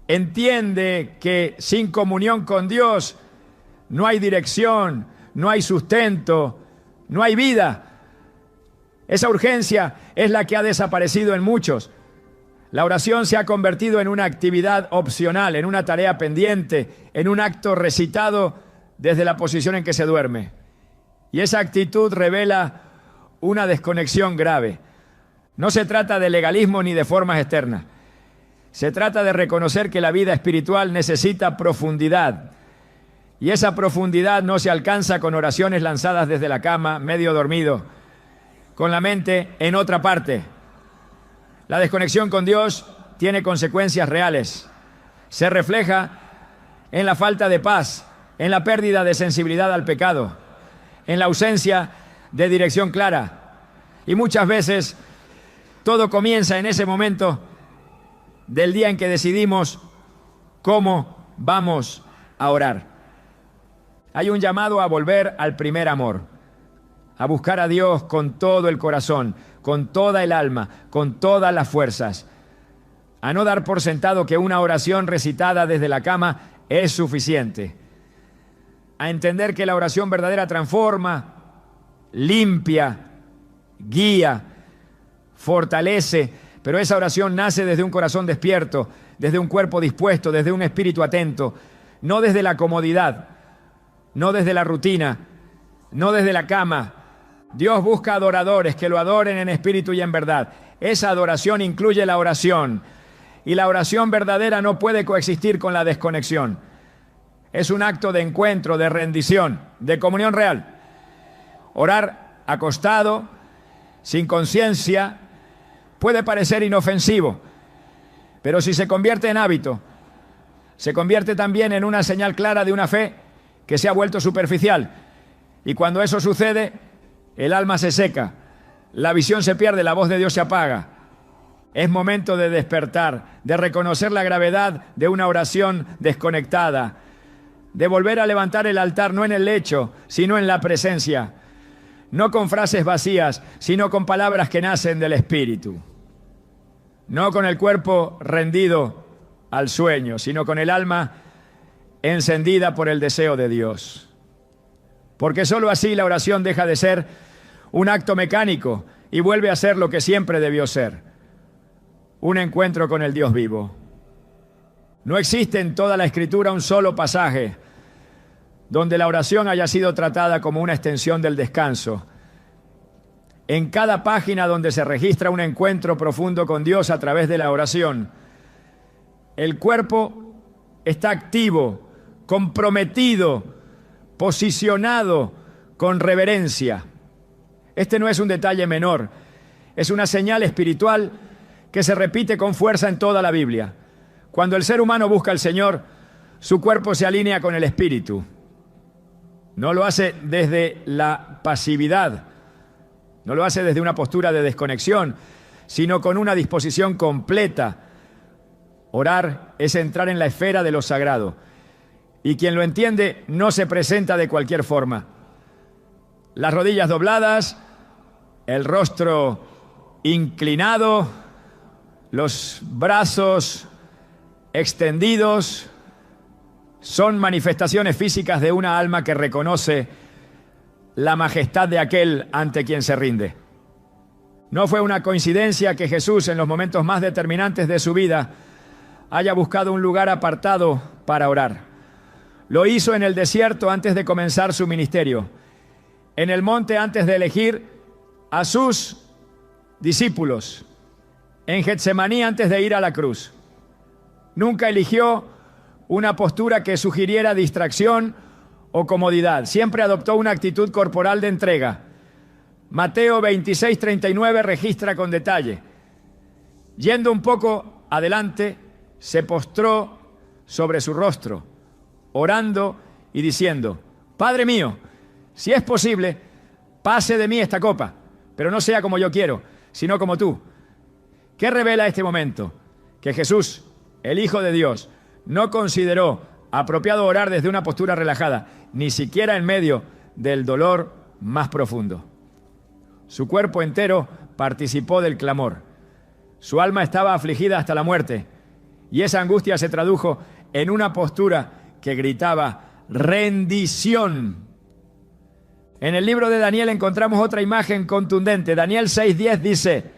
entiende que sin comunión con Dios no hay dirección, no hay sustento, no hay vida. Esa urgencia es la que ha desaparecido en muchos. La oración se ha convertido en una actividad opcional, en una tarea pendiente, en un acto recitado desde la posición en que se duerme. Y esa actitud revela una desconexión grave. No se trata de legalismo ni de formas externas. Se trata de reconocer que la vida espiritual necesita profundidad. Y esa profundidad no se alcanza con oraciones lanzadas desde la cama, medio dormido, con la mente en otra parte. La desconexión con Dios tiene consecuencias reales. Se refleja en la falta de paz, en la pérdida de sensibilidad al pecado, en la ausencia de dirección clara. Y muchas veces todo comienza en ese momento del día en que decidimos cómo vamos a orar. Hay un llamado a volver al primer amor, a buscar a Dios con todo el corazón, con toda el alma, con todas las fuerzas, a no dar por sentado que una oración recitada desde la cama es suficiente, a entender que la oración verdadera transforma, limpia, guía, fortalece, pero esa oración nace desde un corazón despierto, desde un cuerpo dispuesto, desde un espíritu atento, no desde la comodidad, no desde la rutina, no desde la cama. Dios busca adoradores que lo adoren en espíritu y en verdad. Esa adoración incluye la oración, y la oración verdadera no puede coexistir con la desconexión. Es un acto de encuentro, de rendición, de comunión real. Orar acostado, sin conciencia, puede parecer inofensivo, pero si se convierte en hábito, se convierte también en una señal clara de una fe que se ha vuelto superficial. Y cuando eso sucede, el alma se seca, la visión se pierde, la voz de Dios se apaga. Es momento de despertar, de reconocer la gravedad de una oración desconectada. de volver a levantar el altar no en el lecho, sino en la presencia. No con frases vacías, sino con palabras que nacen del Espíritu. No con el cuerpo rendido al sueño, sino con el alma encendida por el deseo de Dios. Porque sólo así la oración deja de ser un acto mecánico y vuelve a ser lo que siempre debió ser: un encuentro con el Dios vivo. No existe en toda la Escritura un solo pasaje donde la oración haya sido tratada como una extensión del descanso. En cada página donde se registra un encuentro profundo con Dios a través de la oración, el cuerpo está activo, comprometido, posicionado con reverencia. Este no es un detalle menor, es una señal espiritual que se repite con fuerza en toda la Biblia. Cuando el ser humano busca al Señor, su cuerpo se alinea con el espíritu. No lo hace desde la pasividad, no lo hace desde una postura de desconexión, sino con una disposición completa. Orar es entrar en la esfera de lo sagrado. Y quien lo entiende no se presenta de cualquier forma. Las rodillas dobladas, el rostro inclinado, los brazos extendidos, son manifestaciones físicas de una alma que reconoce la majestad de aquel ante quien se rinde. No fue una coincidencia que Jesús, en los momentos más determinantes de su vida, haya buscado un lugar apartado para orar. Lo hizo en el desierto antes de comenzar su ministerio, en el monte antes de elegir a sus discípulos, en Getsemaní antes de ir a la cruz. Nunca eligió una postura que sugiriera distracción o comodidad. Siempre adoptó una actitud corporal de entrega. Mateo 26:39 registra con detalle. Yendo un poco adelante, se postró sobre su rostro, orando y diciendo: Padre mío, si es posible, pase de mí esta copa, pero no sea como yo quiero, sino como tú. ¿Qué revela este momento? Que Jesús, el Hijo de Dios, no consideró apropiado orar desde una postura relajada, ni siquiera en medio del dolor más profundo. Su cuerpo entero participó del clamor. Su alma estaba afligida hasta la muerte, y esa angustia se tradujo en una postura que gritaba rendición. En el libro de Daniel encontramos otra imagen contundente. Daniel 6:10 dice: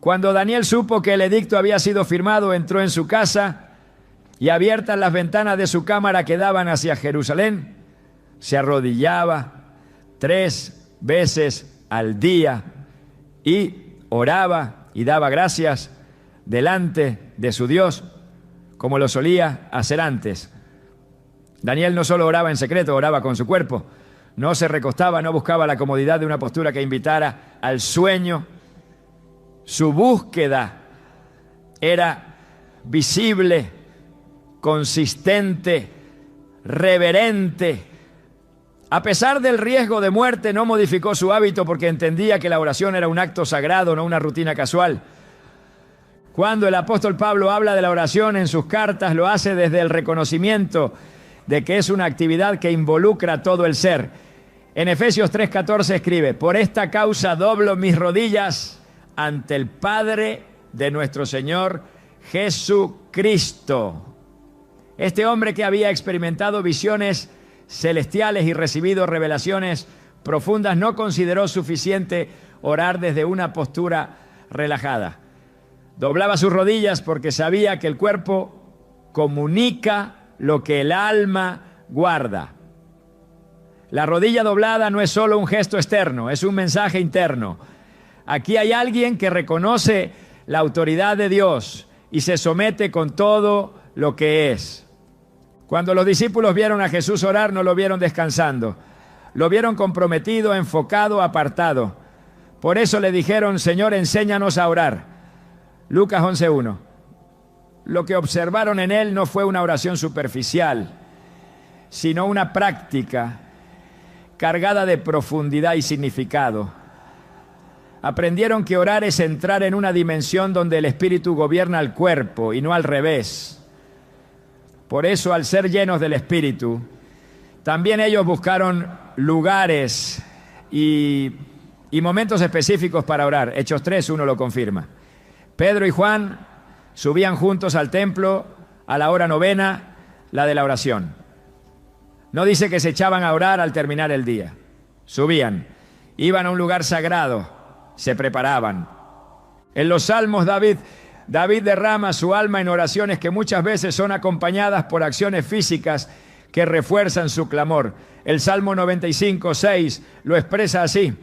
Cuando Daniel supo que el edicto había sido firmado, entró en su casa y, abiertas las ventanas de su cámara que daban hacia Jerusalén, se arrodillaba 3 veces al día y oraba y daba gracias delante de su Dios, como lo solía hacer antes. Daniel no solo oraba en secreto, oraba con su cuerpo. No se recostaba, no buscaba la comodidad de una postura que invitara al sueño. Su búsqueda era visible, consistente, reverente. A pesar del riesgo de muerte, no modificó su hábito porque entendía que la oración era un acto sagrado, no una rutina casual. Cuando el apóstol Pablo habla de la oración en sus cartas, lo hace desde el reconocimiento de que es una actividad que involucra todo el ser. En Efesios 3:14 escribe: Por esta causa doblo mis rodillas ante el Padre de nuestro Señor Jesucristo. Este hombre, que había experimentado visiones celestiales y recibido revelaciones profundas, no consideró suficiente orar desde una postura relajada. Doblaba sus rodillas porque sabía que el cuerpo comunica lo que el alma guarda. La rodilla doblada no es solo un gesto externo, es un mensaje interno. Aquí hay alguien que reconoce la autoridad de Dios y se somete con todo lo que es. Cuando los discípulos vieron a Jesús orar, no lo vieron descansando. Lo vieron comprometido, enfocado, apartado. Por eso le dijeron: Señor, enséñanos a orar. Lucas 11:1. Lo que observaron en él no fue una oración superficial, sino una práctica cargada de profundidad y significado. Aprendieron que orar es entrar en una dimensión donde el espíritu gobierna el cuerpo y no al revés. Por eso, al ser llenos del Espíritu, también ellos buscaron lugares y momentos específicos para orar. Hechos 3:1 lo confirma. Pedro y Juan subían juntos al templo a la hora novena, la de la oración. No dice que se echaban a orar al terminar el día. Subían, iban a un lugar sagrado, se preparaban. En los Salmos, David derrama su alma en oraciones que muchas veces son acompañadas por acciones físicas que refuerzan su clamor. El Salmo 95:6 lo expresa así: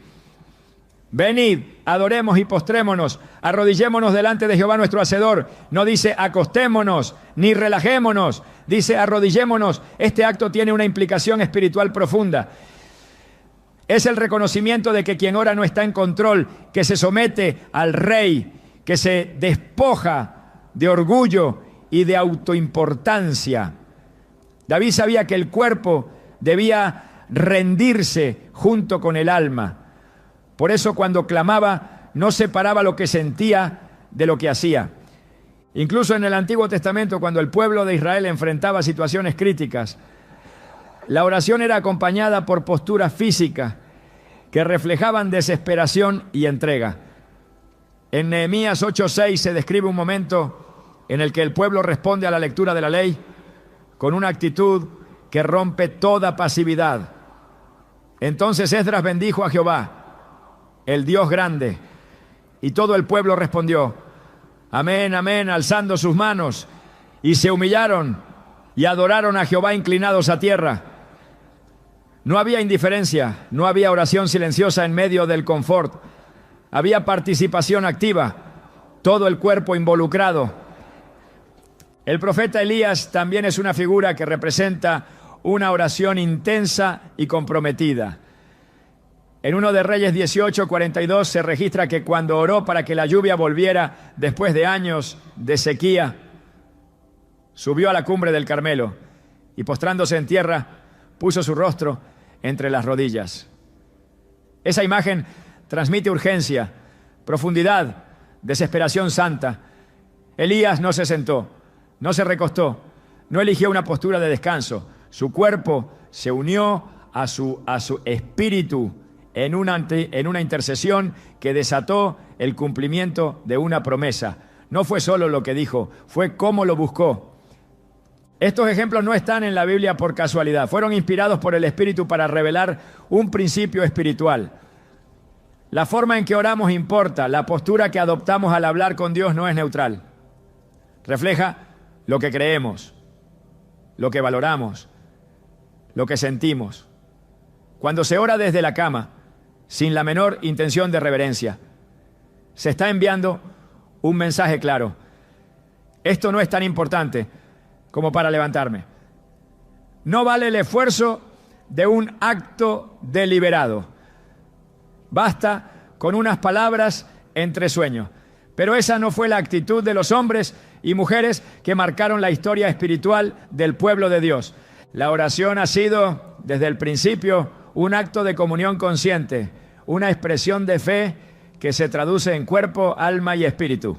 venid, adoremos y postrémonos, arrodillémonos delante de Jehová nuestro Hacedor. No dice acostémonos, ni relajémonos, dice arrodillémonos. Este acto tiene una implicación espiritual profunda. Es el reconocimiento de que quien ora no está en control, que se somete al Rey, que se despoja de orgullo y de autoimportancia. David sabía que el cuerpo debía rendirse junto con el alma. Por eso, cuando clamaba, no separaba lo que sentía de lo que hacía. Incluso en el Antiguo Testamento, cuando el pueblo de Israel enfrentaba situaciones críticas, la oración era acompañada por posturas físicas que reflejaban desesperación y entrega. En Nehemías 8:6 se describe un momento en el que el pueblo responde a la lectura de la ley con una actitud que rompe toda pasividad. Entonces Esdras bendijo a Jehová, el Dios grande, y todo el pueblo respondió: amén, amén, alzando sus manos, y se humillaron y adoraron a Jehová inclinados a tierra. No había indiferencia, no había oración silenciosa en medio del confort. Había participación activa, todo el cuerpo involucrado. El profeta Elías también es una figura que representa una oración intensa y comprometida. En 1 de Reyes 18:42 se registra que cuando oró para que la lluvia volviera después de años de sequía, subió a la cumbre del Carmelo y, postrándose en tierra, puso su rostro entre las rodillas. Esa imagen transmite urgencia, profundidad, desesperación santa. Elías no se sentó, no se recostó, no eligió una postura de descanso. Su cuerpo se unió a su espíritu en una intercesión que desató el cumplimiento de una promesa. No fue solo lo que dijo, fue cómo lo buscó. Estos ejemplos no están en la Biblia por casualidad. Fueron inspirados por el Espíritu para revelar un principio espiritual. La forma en que oramos importa. La postura que adoptamos al hablar con Dios no es neutral. Refleja lo que creemos, lo que valoramos, lo que sentimos. Cuando se ora desde la cama, sin la menor intención de reverencia, se está enviando un mensaje claro: esto no es tan importante como para levantarme. No vale el esfuerzo de un acto deliberado. Basta con unas palabras entre sueños. Pero esa no fue la actitud de los hombres y mujeres que marcaron la historia espiritual del pueblo de Dios. La oración ha sido, desde el principio, un acto de comunión consciente, una expresión de fe que se traduce en cuerpo, alma y espíritu.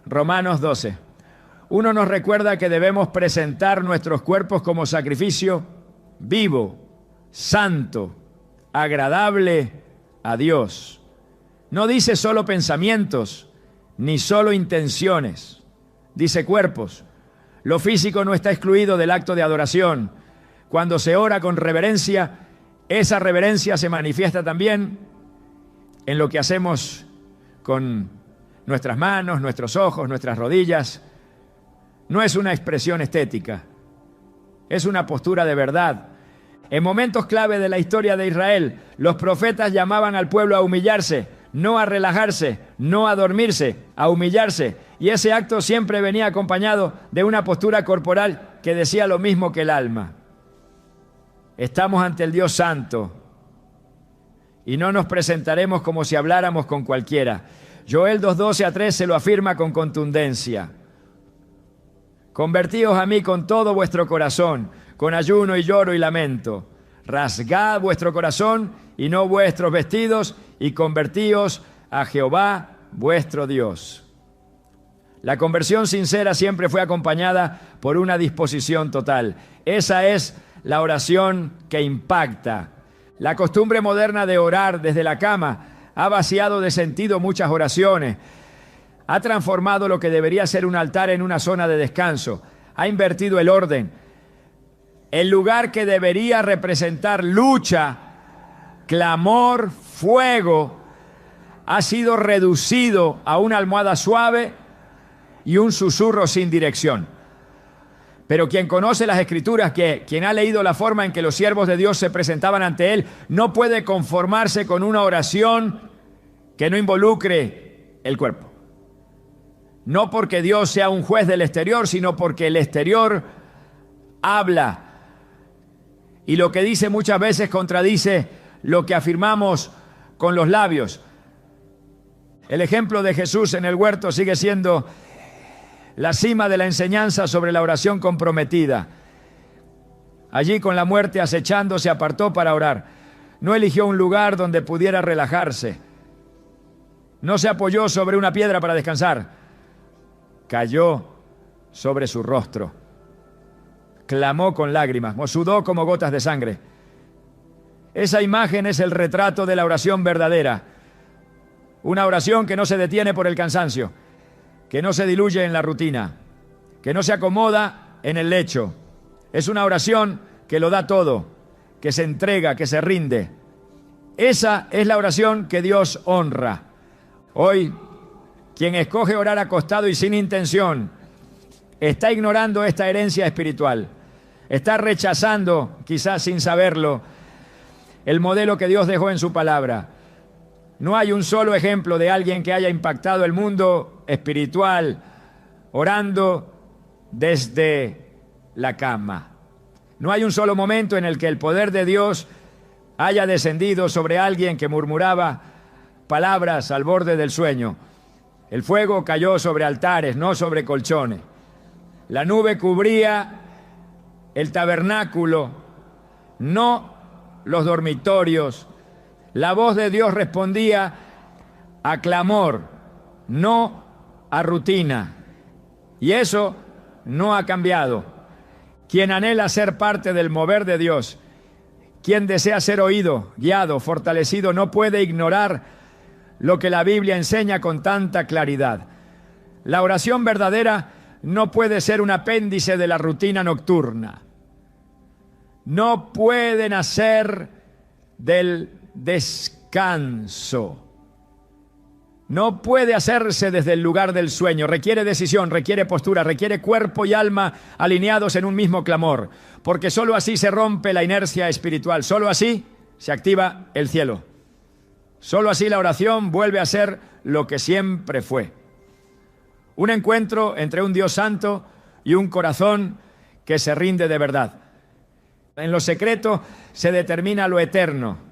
Romanos 12. Uno nos recuerda que debemos presentar nuestros cuerpos como sacrificio vivo, santo, agradable a Dios. No dice solo pensamientos, ni solo intenciones. Dice cuerpos. Lo físico no está excluido del acto de adoración. Cuando se ora con reverencia, esa reverencia se manifiesta también en lo que hacemos con nuestras manos, nuestros ojos, nuestras rodillas. No es una expresión estética, es una postura de verdad. En momentos clave de la historia de Israel, los profetas llamaban al pueblo a humillarse, no a relajarse, no a dormirse, a humillarse. Y ese acto siempre venía acompañado de una postura corporal que decía lo mismo que el alma. Estamos ante el Dios Santo y no nos presentaremos como si habláramos con cualquiera. Joel 2:12-13 lo afirma con contundencia. Convertíos a mí con todo vuestro corazón, con ayuno y lloro y lamento. Rasgad vuestro corazón y no vuestros vestidos, y convertíos a Jehová vuestro Dios. La conversión sincera siempre fue acompañada por una disposición total. Esa es la oración que impacta. La costumbre moderna de orar desde la cama ha vaciado de sentido muchas oraciones. Ha transformado lo que debería ser un altar en una zona de descanso. Ha invertido el orden. El lugar que debería representar lucha, clamor, fuego, ha sido reducido a una almohada suave y un susurro sin dirección. Pero quien conoce las Escrituras, quien ha leído la forma en que los siervos de Dios se presentaban ante Él, no puede conformarse con una oración que no involucre el cuerpo. No porque Dios sea un juez del exterior, sino porque el exterior habla. Y lo que dice muchas veces contradice lo que afirmamos con los labios. El ejemplo de Jesús en el huerto sigue siendo la cima de la enseñanza sobre la oración comprometida. Allí, con la muerte acechando, se apartó para orar. No eligió un lugar donde pudiera relajarse. No se apoyó sobre una piedra para descansar. Cayó sobre su rostro. Clamó con lágrimas, sudó como gotas de sangre. Esa imagen es el retrato de la oración verdadera. Una oración que no se detiene por el cansancio, que no se diluye en la rutina, que no se acomoda en el lecho. Es una oración que lo da todo, que se entrega, que se rinde. Esa es la oración que Dios honra. Hoy, quien escoge orar acostado y sin intención, está ignorando esta herencia espiritual. Está rechazando, quizás sin saberlo, el modelo que Dios dejó en su palabra. No hay un solo ejemplo de alguien que haya impactado el mundo espiritual orando desde la cama. No hay un solo momento en el que el poder de Dios haya descendido sobre alguien que murmuraba palabras al borde del sueño. El fuego cayó sobre altares, no sobre colchones. La nube cubría el tabernáculo, no los dormitorios. La voz de Dios respondía a clamor, no a rutina. Y eso no ha cambiado. Quien anhela ser parte del mover de Dios, quien desea ser oído, guiado, fortalecido, no puede ignorar lo que la Biblia enseña con tanta claridad. La oración verdadera no puede ser un apéndice de la rutina nocturna. No puede nacer del descanso. No puede hacerse desde el lugar del sueño. Requiere decisión, requiere postura, requiere cuerpo y alma alineados en un mismo clamor. Porque sólo así se rompe la inercia espiritual. Sólo así se activa el cielo. Sólo así la oración vuelve a ser lo que siempre fue. Un encuentro entre un Dios santo y un corazón que se rinde de verdad. En lo secreto se determina lo eterno.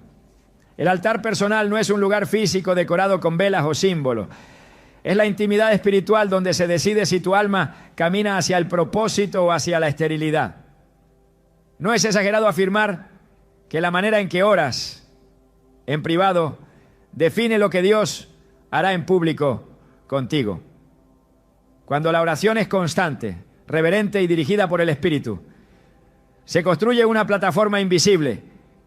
El altar personal no es un lugar físico decorado con velas o símbolos. Es la intimidad espiritual donde se decide si tu alma camina hacia el propósito o hacia la esterilidad. No es exagerado afirmar que la manera en que oras en privado define lo que Dios hará en público contigo. Cuando la oración es constante, reverente y dirigida por el Espíritu, se construye una plataforma invisible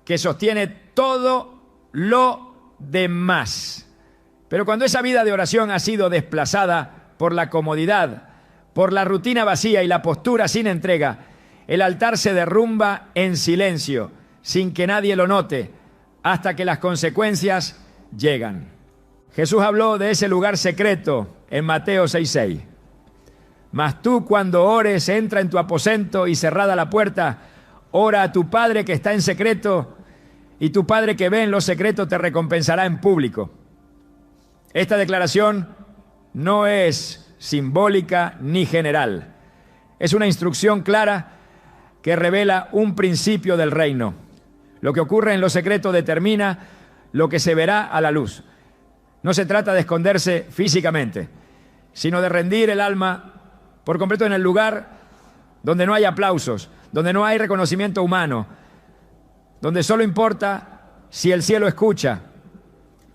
que sostiene todo lo demás. Pero cuando esa vida de oración ha sido desplazada por la comodidad, por la rutina vacía y la postura sin entrega, el altar se derrumba en silencio, sin que nadie lo note, hasta que las consecuencias llegan. Jesús habló de ese lugar secreto en Mateo 6:6. Mas tú, cuando ores, entra en tu aposento y cerrada la puerta, ora a tu Padre que está en secreto, y tu Padre que ve en lo secreto te recompensará en público. Esta declaración no es simbólica ni general. Es una instrucción clara que revela un principio del reino. Lo que ocurre en lo secreto determina lo que se verá a la luz. No se trata de esconderse físicamente, sino de rendir el alma por completo en el lugar donde no hay aplausos, donde no hay reconocimiento humano, donde solo importa si el cielo escucha.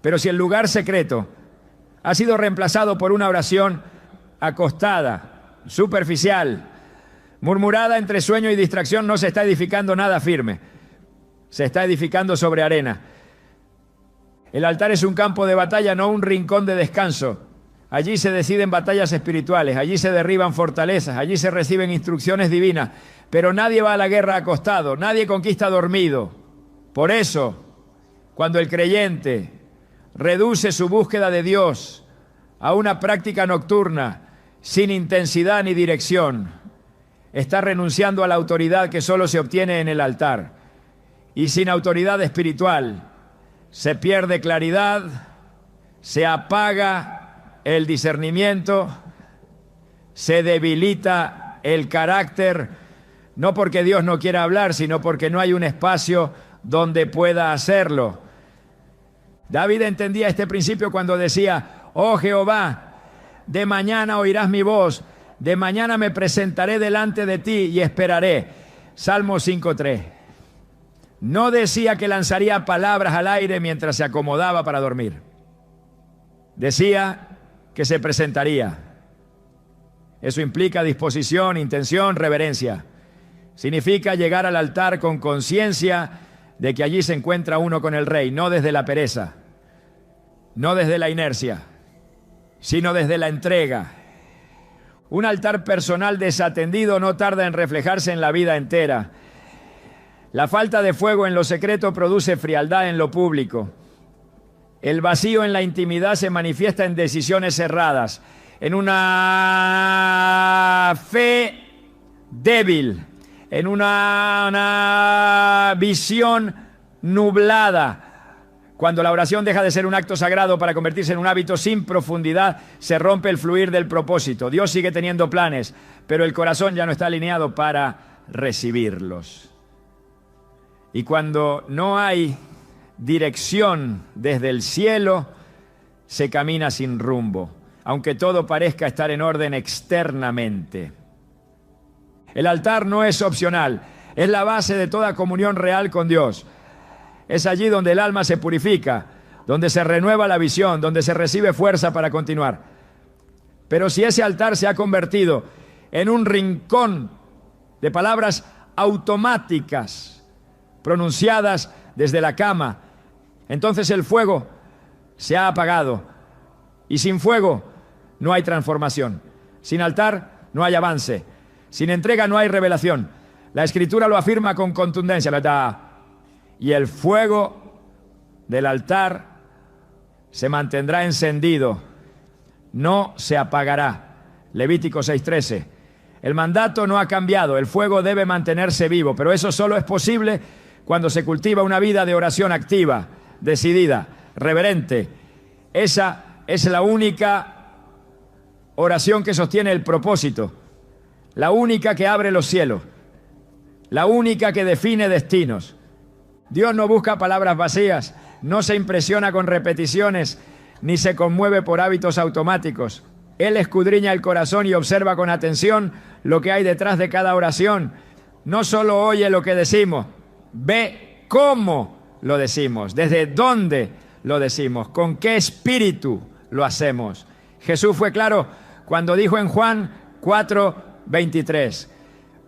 Pero si el lugar secreto ha sido reemplazado por una oración acostada, superficial, murmurada entre sueño y distracción, no se está edificando nada firme. Se está edificando sobre arena. El altar es un campo de batalla, no un rincón de descanso. Allí se deciden batallas espirituales, allí se derriban fortalezas, allí se reciben instrucciones divinas. Pero nadie va a la guerra acostado, nadie conquista dormido. Por eso, cuando el creyente reduce su búsqueda de Dios a una práctica nocturna, sin intensidad ni dirección, está renunciando a la autoridad que solo se obtiene en el altar. Y sin autoridad espiritual, se pierde claridad, se apaga el discernimiento, se debilita el carácter, no porque Dios no quiera hablar, sino porque no hay un espacio donde pueda hacerlo. David entendía este principio cuando decía: oh Jehová, de mañana oirás mi voz, de mañana me presentaré delante de ti y esperaré. Salmo 5:3. No decía que lanzaría palabras al aire mientras se acomodaba para dormir. Decía que se presentaría. Eso implica disposición, intención, reverencia. Significa llegar al altar con conciencia de que allí se encuentra uno con el Rey, no desde la pereza, no desde la inercia, sino desde la entrega. Un altar personal desatendido no tarda en reflejarse en la vida entera. La falta de fuego en lo secreto produce frialdad en lo público. El vacío en la intimidad se manifiesta en decisiones erradas, en una fe débil, en una visión nublada. Cuando la oración deja de ser un acto sagrado para convertirse en un hábito sin profundidad, se rompe el fluir del propósito. Dios sigue teniendo planes, pero el corazón ya no está alineado para recibirlos. Y cuando no hay dirección desde el cielo, se camina sin rumbo, aunque todo parezca estar en orden externamente. El altar no es opcional, es la base de toda comunión real con Dios. Es allí donde el alma se purifica, donde se renueva la visión, donde se recibe fuerza para continuar. Pero si ese altar se ha convertido en un rincón de palabras automáticas, pronunciadas desde la cama, entonces el fuego se ha apagado. Y sin fuego no hay transformación. Sin altar no hay avance. Sin entrega no hay revelación. La Escritura lo afirma con contundencia, ¿verdad? Y el fuego del altar se mantendrá encendido, no se apagará. Levítico 6:13. El mandato no ha cambiado, el fuego debe mantenerse vivo, pero eso solo es posible cuando se cultiva una vida de oración activa, decidida, reverente. Esa es la única oración que sostiene el propósito, la única que abre los cielos, la única que define destinos. Dios no busca palabras vacías, no se impresiona con repeticiones, ni se conmueve por hábitos automáticos. Él escudriña el corazón y observa con atención lo que hay detrás de cada oración. No solo oye lo que decimos, ve cómo lo decimos, desde dónde lo decimos, con qué espíritu lo hacemos. Jesús fue claro cuando dijo en Juan 4:23,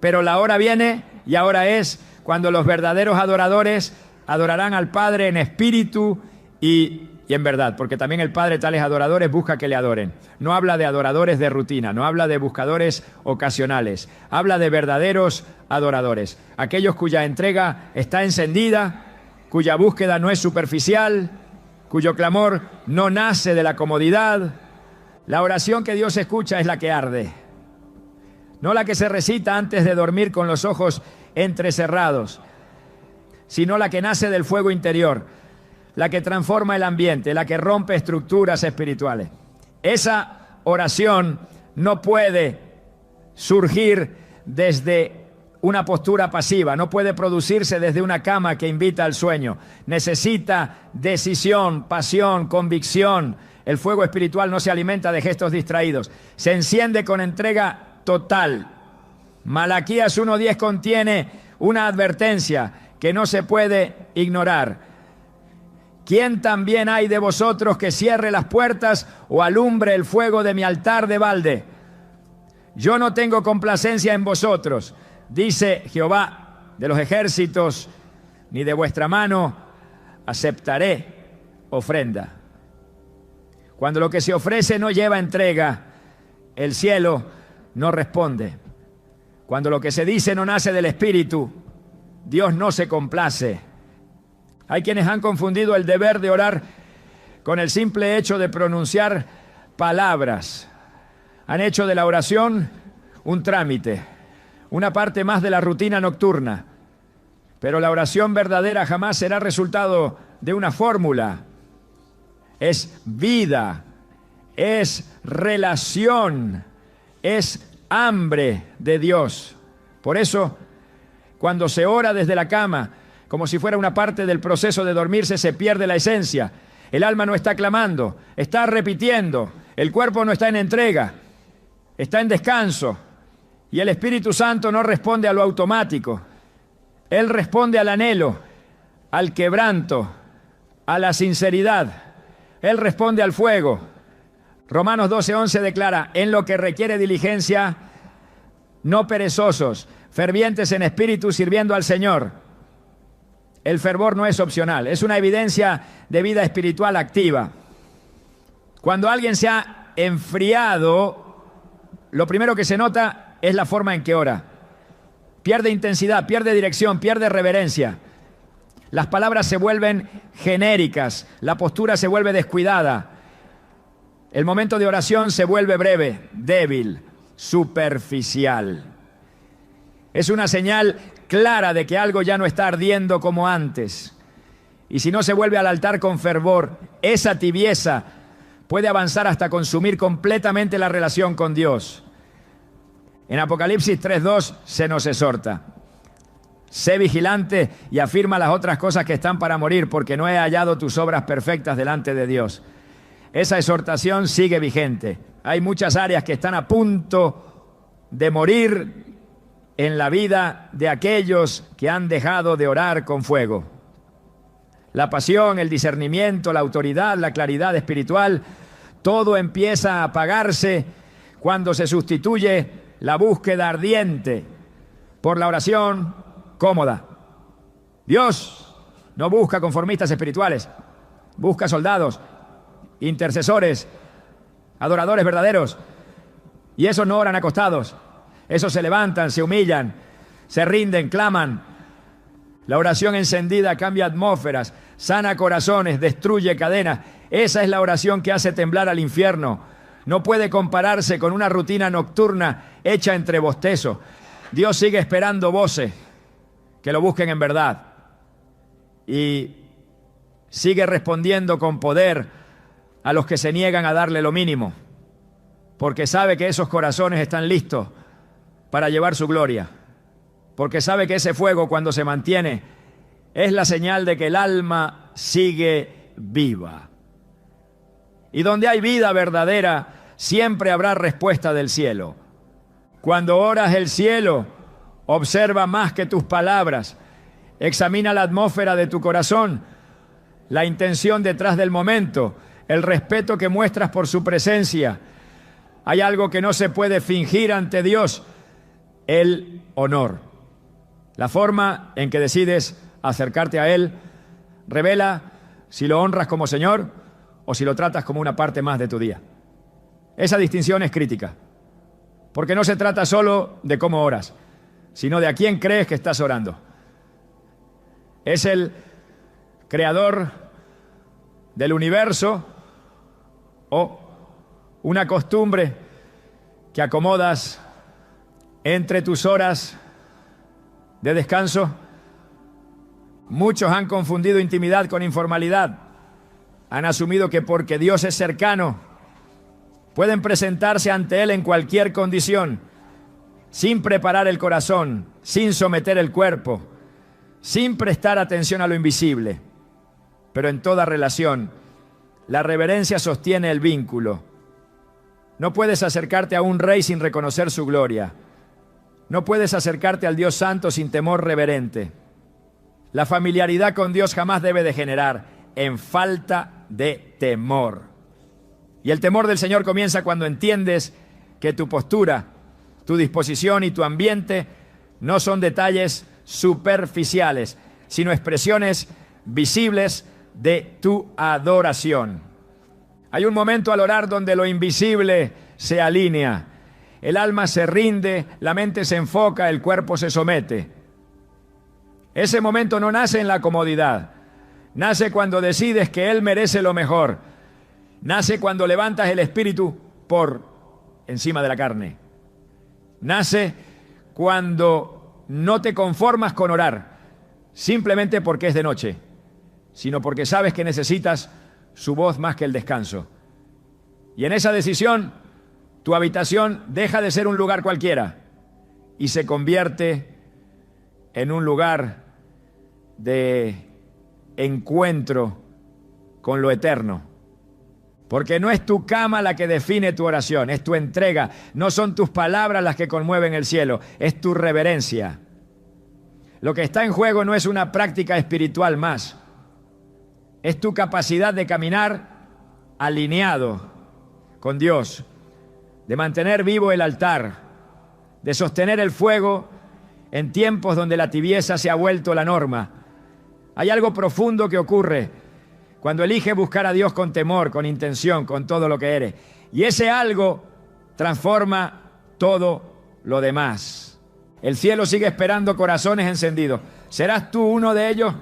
pero la hora viene y ahora es cuando los verdaderos adoradores adorarán al Padre en espíritu y en verdad, porque también el Padre tales adoradores busca que le adoren. No habla de adoradores de rutina, no habla de buscadores ocasionales, habla de verdaderos adoradores, aquellos cuya entrega está encendida, cuya búsqueda no es superficial, cuyo clamor no nace de la comodidad. La oración que Dios escucha es la que arde, no la que se recita antes de dormir con los ojos entrecerrados, sino la que nace del fuego interior, la que transforma el ambiente, la que rompe estructuras espirituales. Esa oración no puede surgir desde una postura pasiva, no puede producirse desde una cama que invita al sueño. Necesita decisión, pasión, convicción. El fuego espiritual no se alimenta de gestos distraídos, se enciende con entrega total. Malaquías 1:10 contiene una advertencia que no se puede ignorar. ¿Quién también hay de vosotros que cierre las puertas o alumbre el fuego de mi altar de balde? Yo no tengo complacencia en vosotros, dice Jehová de los ejércitos, ni de vuestra mano aceptaré ofrenda. Cuando lo que se ofrece no lleva entrega, el cielo no responde. Cuando lo que se dice no nace del Espíritu, Dios no se complace. Hay quienes han confundido el deber de orar con el simple hecho de pronunciar palabras. Han hecho de la oración un trámite, una parte más de la rutina nocturna. Pero la oración verdadera jamás será resultado de una fórmula. Es vida, es relación, es hambre de Dios. Por eso, cuando se ora desde la cama, como si fuera una parte del proceso de dormirse, se pierde la esencia. El alma no está clamando, está repitiendo. El cuerpo no está en entrega, está en descanso. Y el Espíritu Santo no responde a lo automático. Él responde al anhelo, al quebranto, a la sinceridad. Él responde al fuego. Romanos 12:11 declara: en lo que requiere diligencia, no perezosos, fervientes en espíritu, sirviendo al Señor. El fervor no es opcional, es una evidencia de vida espiritual activa. Cuando alguien se ha enfriado, lo primero que se nota es la forma en que ora. Pierde intensidad, pierde dirección, pierde reverencia. Las palabras se vuelven genéricas, la postura se vuelve descuidada. El momento de oración se vuelve breve, débil, superficial. Es una señal clara de que algo ya no está ardiendo como antes. Y si no se vuelve al altar con fervor, esa tibieza puede avanzar hasta consumir completamente la relación con Dios. En Apocalipsis 3:2 se nos exhorta: sé vigilante y afirma las otras cosas que están para morir, porque no he hallado tus obras perfectas delante de Dios. Esa exhortación sigue vigente. Hay muchas áreas que están a punto de morir en la vida de aquellos que han dejado de orar con fuego. La pasión, el discernimiento, la autoridad, la claridad espiritual, todo empieza a apagarse cuando se sustituye la búsqueda ardiente por la oración cómoda. Dios no busca conformistas espirituales, busca soldados, intercesores, adoradores verdaderos. Y esos no oran acostados, esos se levantan, se humillan, se rinden, claman. La oración encendida cambia atmósferas, sana corazones, destruye cadenas. Esa es la oración que hace temblar al infierno. No puede compararse con una rutina nocturna hecha entre bostezos. Dios sigue esperando voces que lo busquen en verdad. Y sigue respondiendo con poder a los que se niegan a darle lo mínimo, porque sabe que esos corazones están listos para llevar su gloria, porque sabe que ese fuego, cuando se mantiene, es la señal de que el alma sigue viva. Y donde hay vida verdadera, siempre habrá respuesta del cielo. Cuando oras, el cielo observa más que tus palabras, examina la atmósfera de tu corazón, la intención detrás del momento, el respeto que muestras por su presencia. Hay algo que no se puede fingir ante Dios: el honor. La forma en que decides acercarte a Él revela si lo honras como Señor o si lo tratas como una parte más de tu día. Esa distinción es crítica, porque no se trata solo de cómo oras, sino de a quién crees que estás orando. ¿Es el creador del universo o una costumbre que acomodas entre tus horas de descanso? Muchos han confundido intimidad con informalidad. Han asumido que porque Dios es cercano, pueden presentarse ante Él en cualquier condición, sin preparar el corazón, sin someter el cuerpo, sin prestar atención a lo invisible. Pero en toda relación, la reverencia sostiene el vínculo. No puedes acercarte a un rey sin reconocer su gloria. No puedes acercarte al Dios Santo sin temor reverente. La familiaridad con Dios jamás debe degenerar en falta de temor. Y el temor del Señor comienza cuando entiendes que tu postura Tu disposición y tu ambiente no son detalles superficiales, sino expresiones visibles de tu adoración. Hay un momento al orar donde lo invisible se alinea. El alma se rinde, la mente se enfoca, el cuerpo se somete. Ese momento no nace en la comodidad. Nace cuando decides que Él merece lo mejor. Nace cuando levantas el espíritu por encima de la carne. Nace cuando no te conformas con orar, simplemente porque es de noche, sino porque sabes que necesitas su voz más que el descanso. Y en esa decisión, tu habitación deja de ser un lugar cualquiera y se convierte en un lugar de encuentro con lo eterno. Porque no es tu cama la que define tu oración, es tu entrega. No son tus palabras las que conmueven el cielo, es tu reverencia. Lo que está en juego no es una práctica espiritual más. Es tu capacidad de caminar alineado con Dios, de mantener vivo el altar, de sostener el fuego en tiempos donde la tibieza se ha vuelto la norma. Hay algo profundo que ocurre cuando eliges buscar a Dios con temor, con intención, con todo lo que eres. Y ese algo transforma todo lo demás. El cielo sigue esperando corazones encendidos. ¿Serás tú uno de ellos?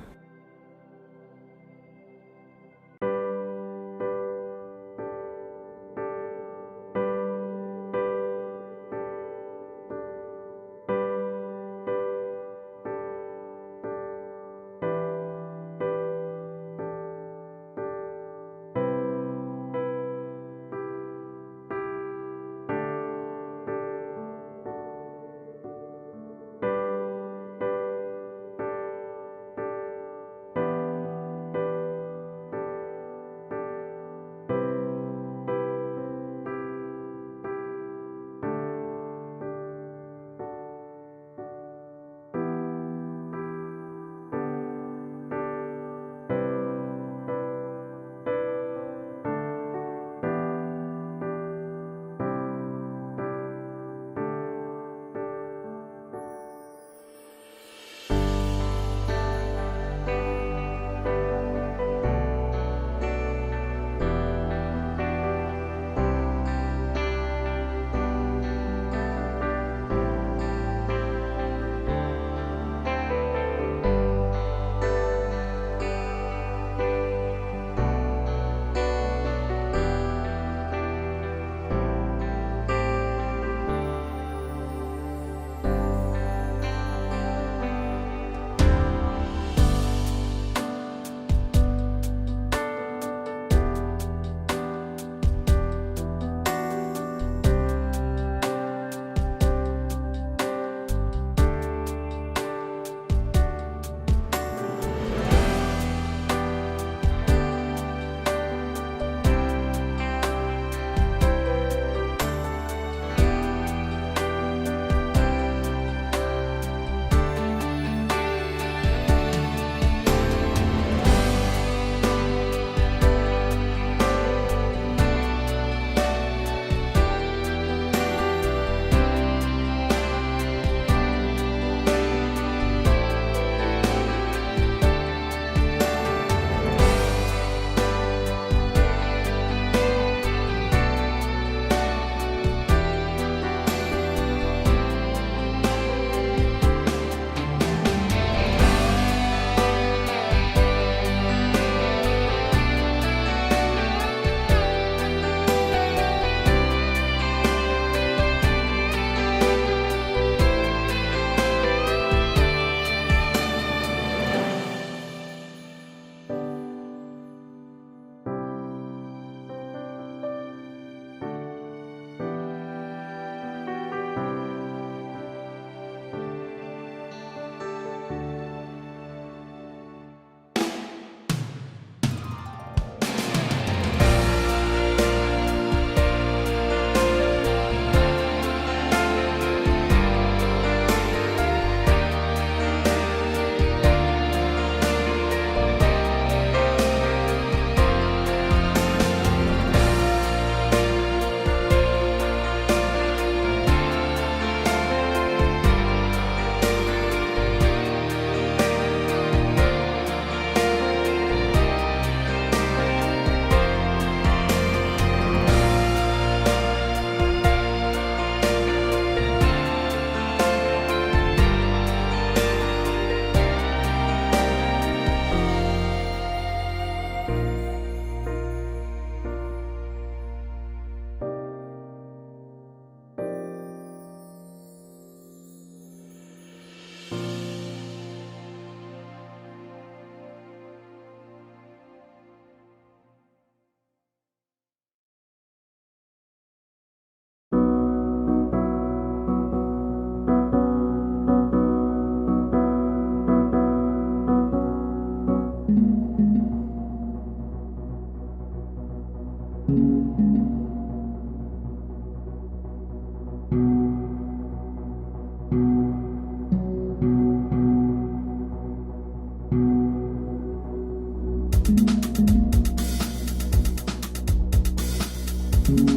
Thank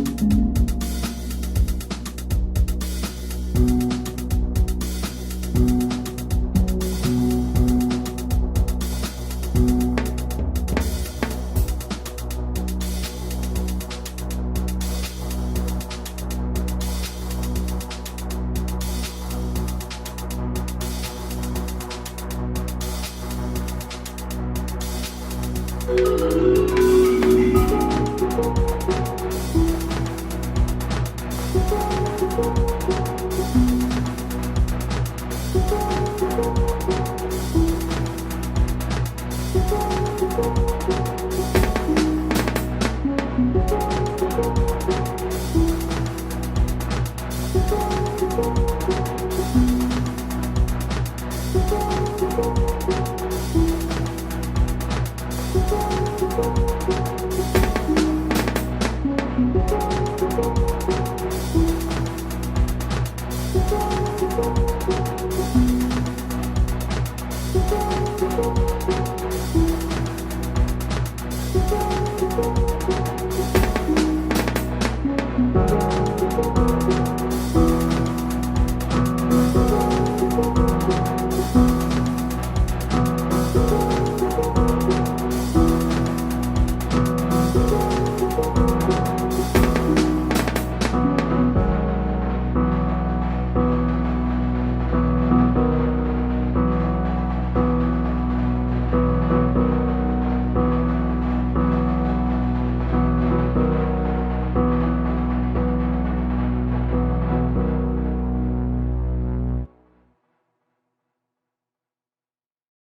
you.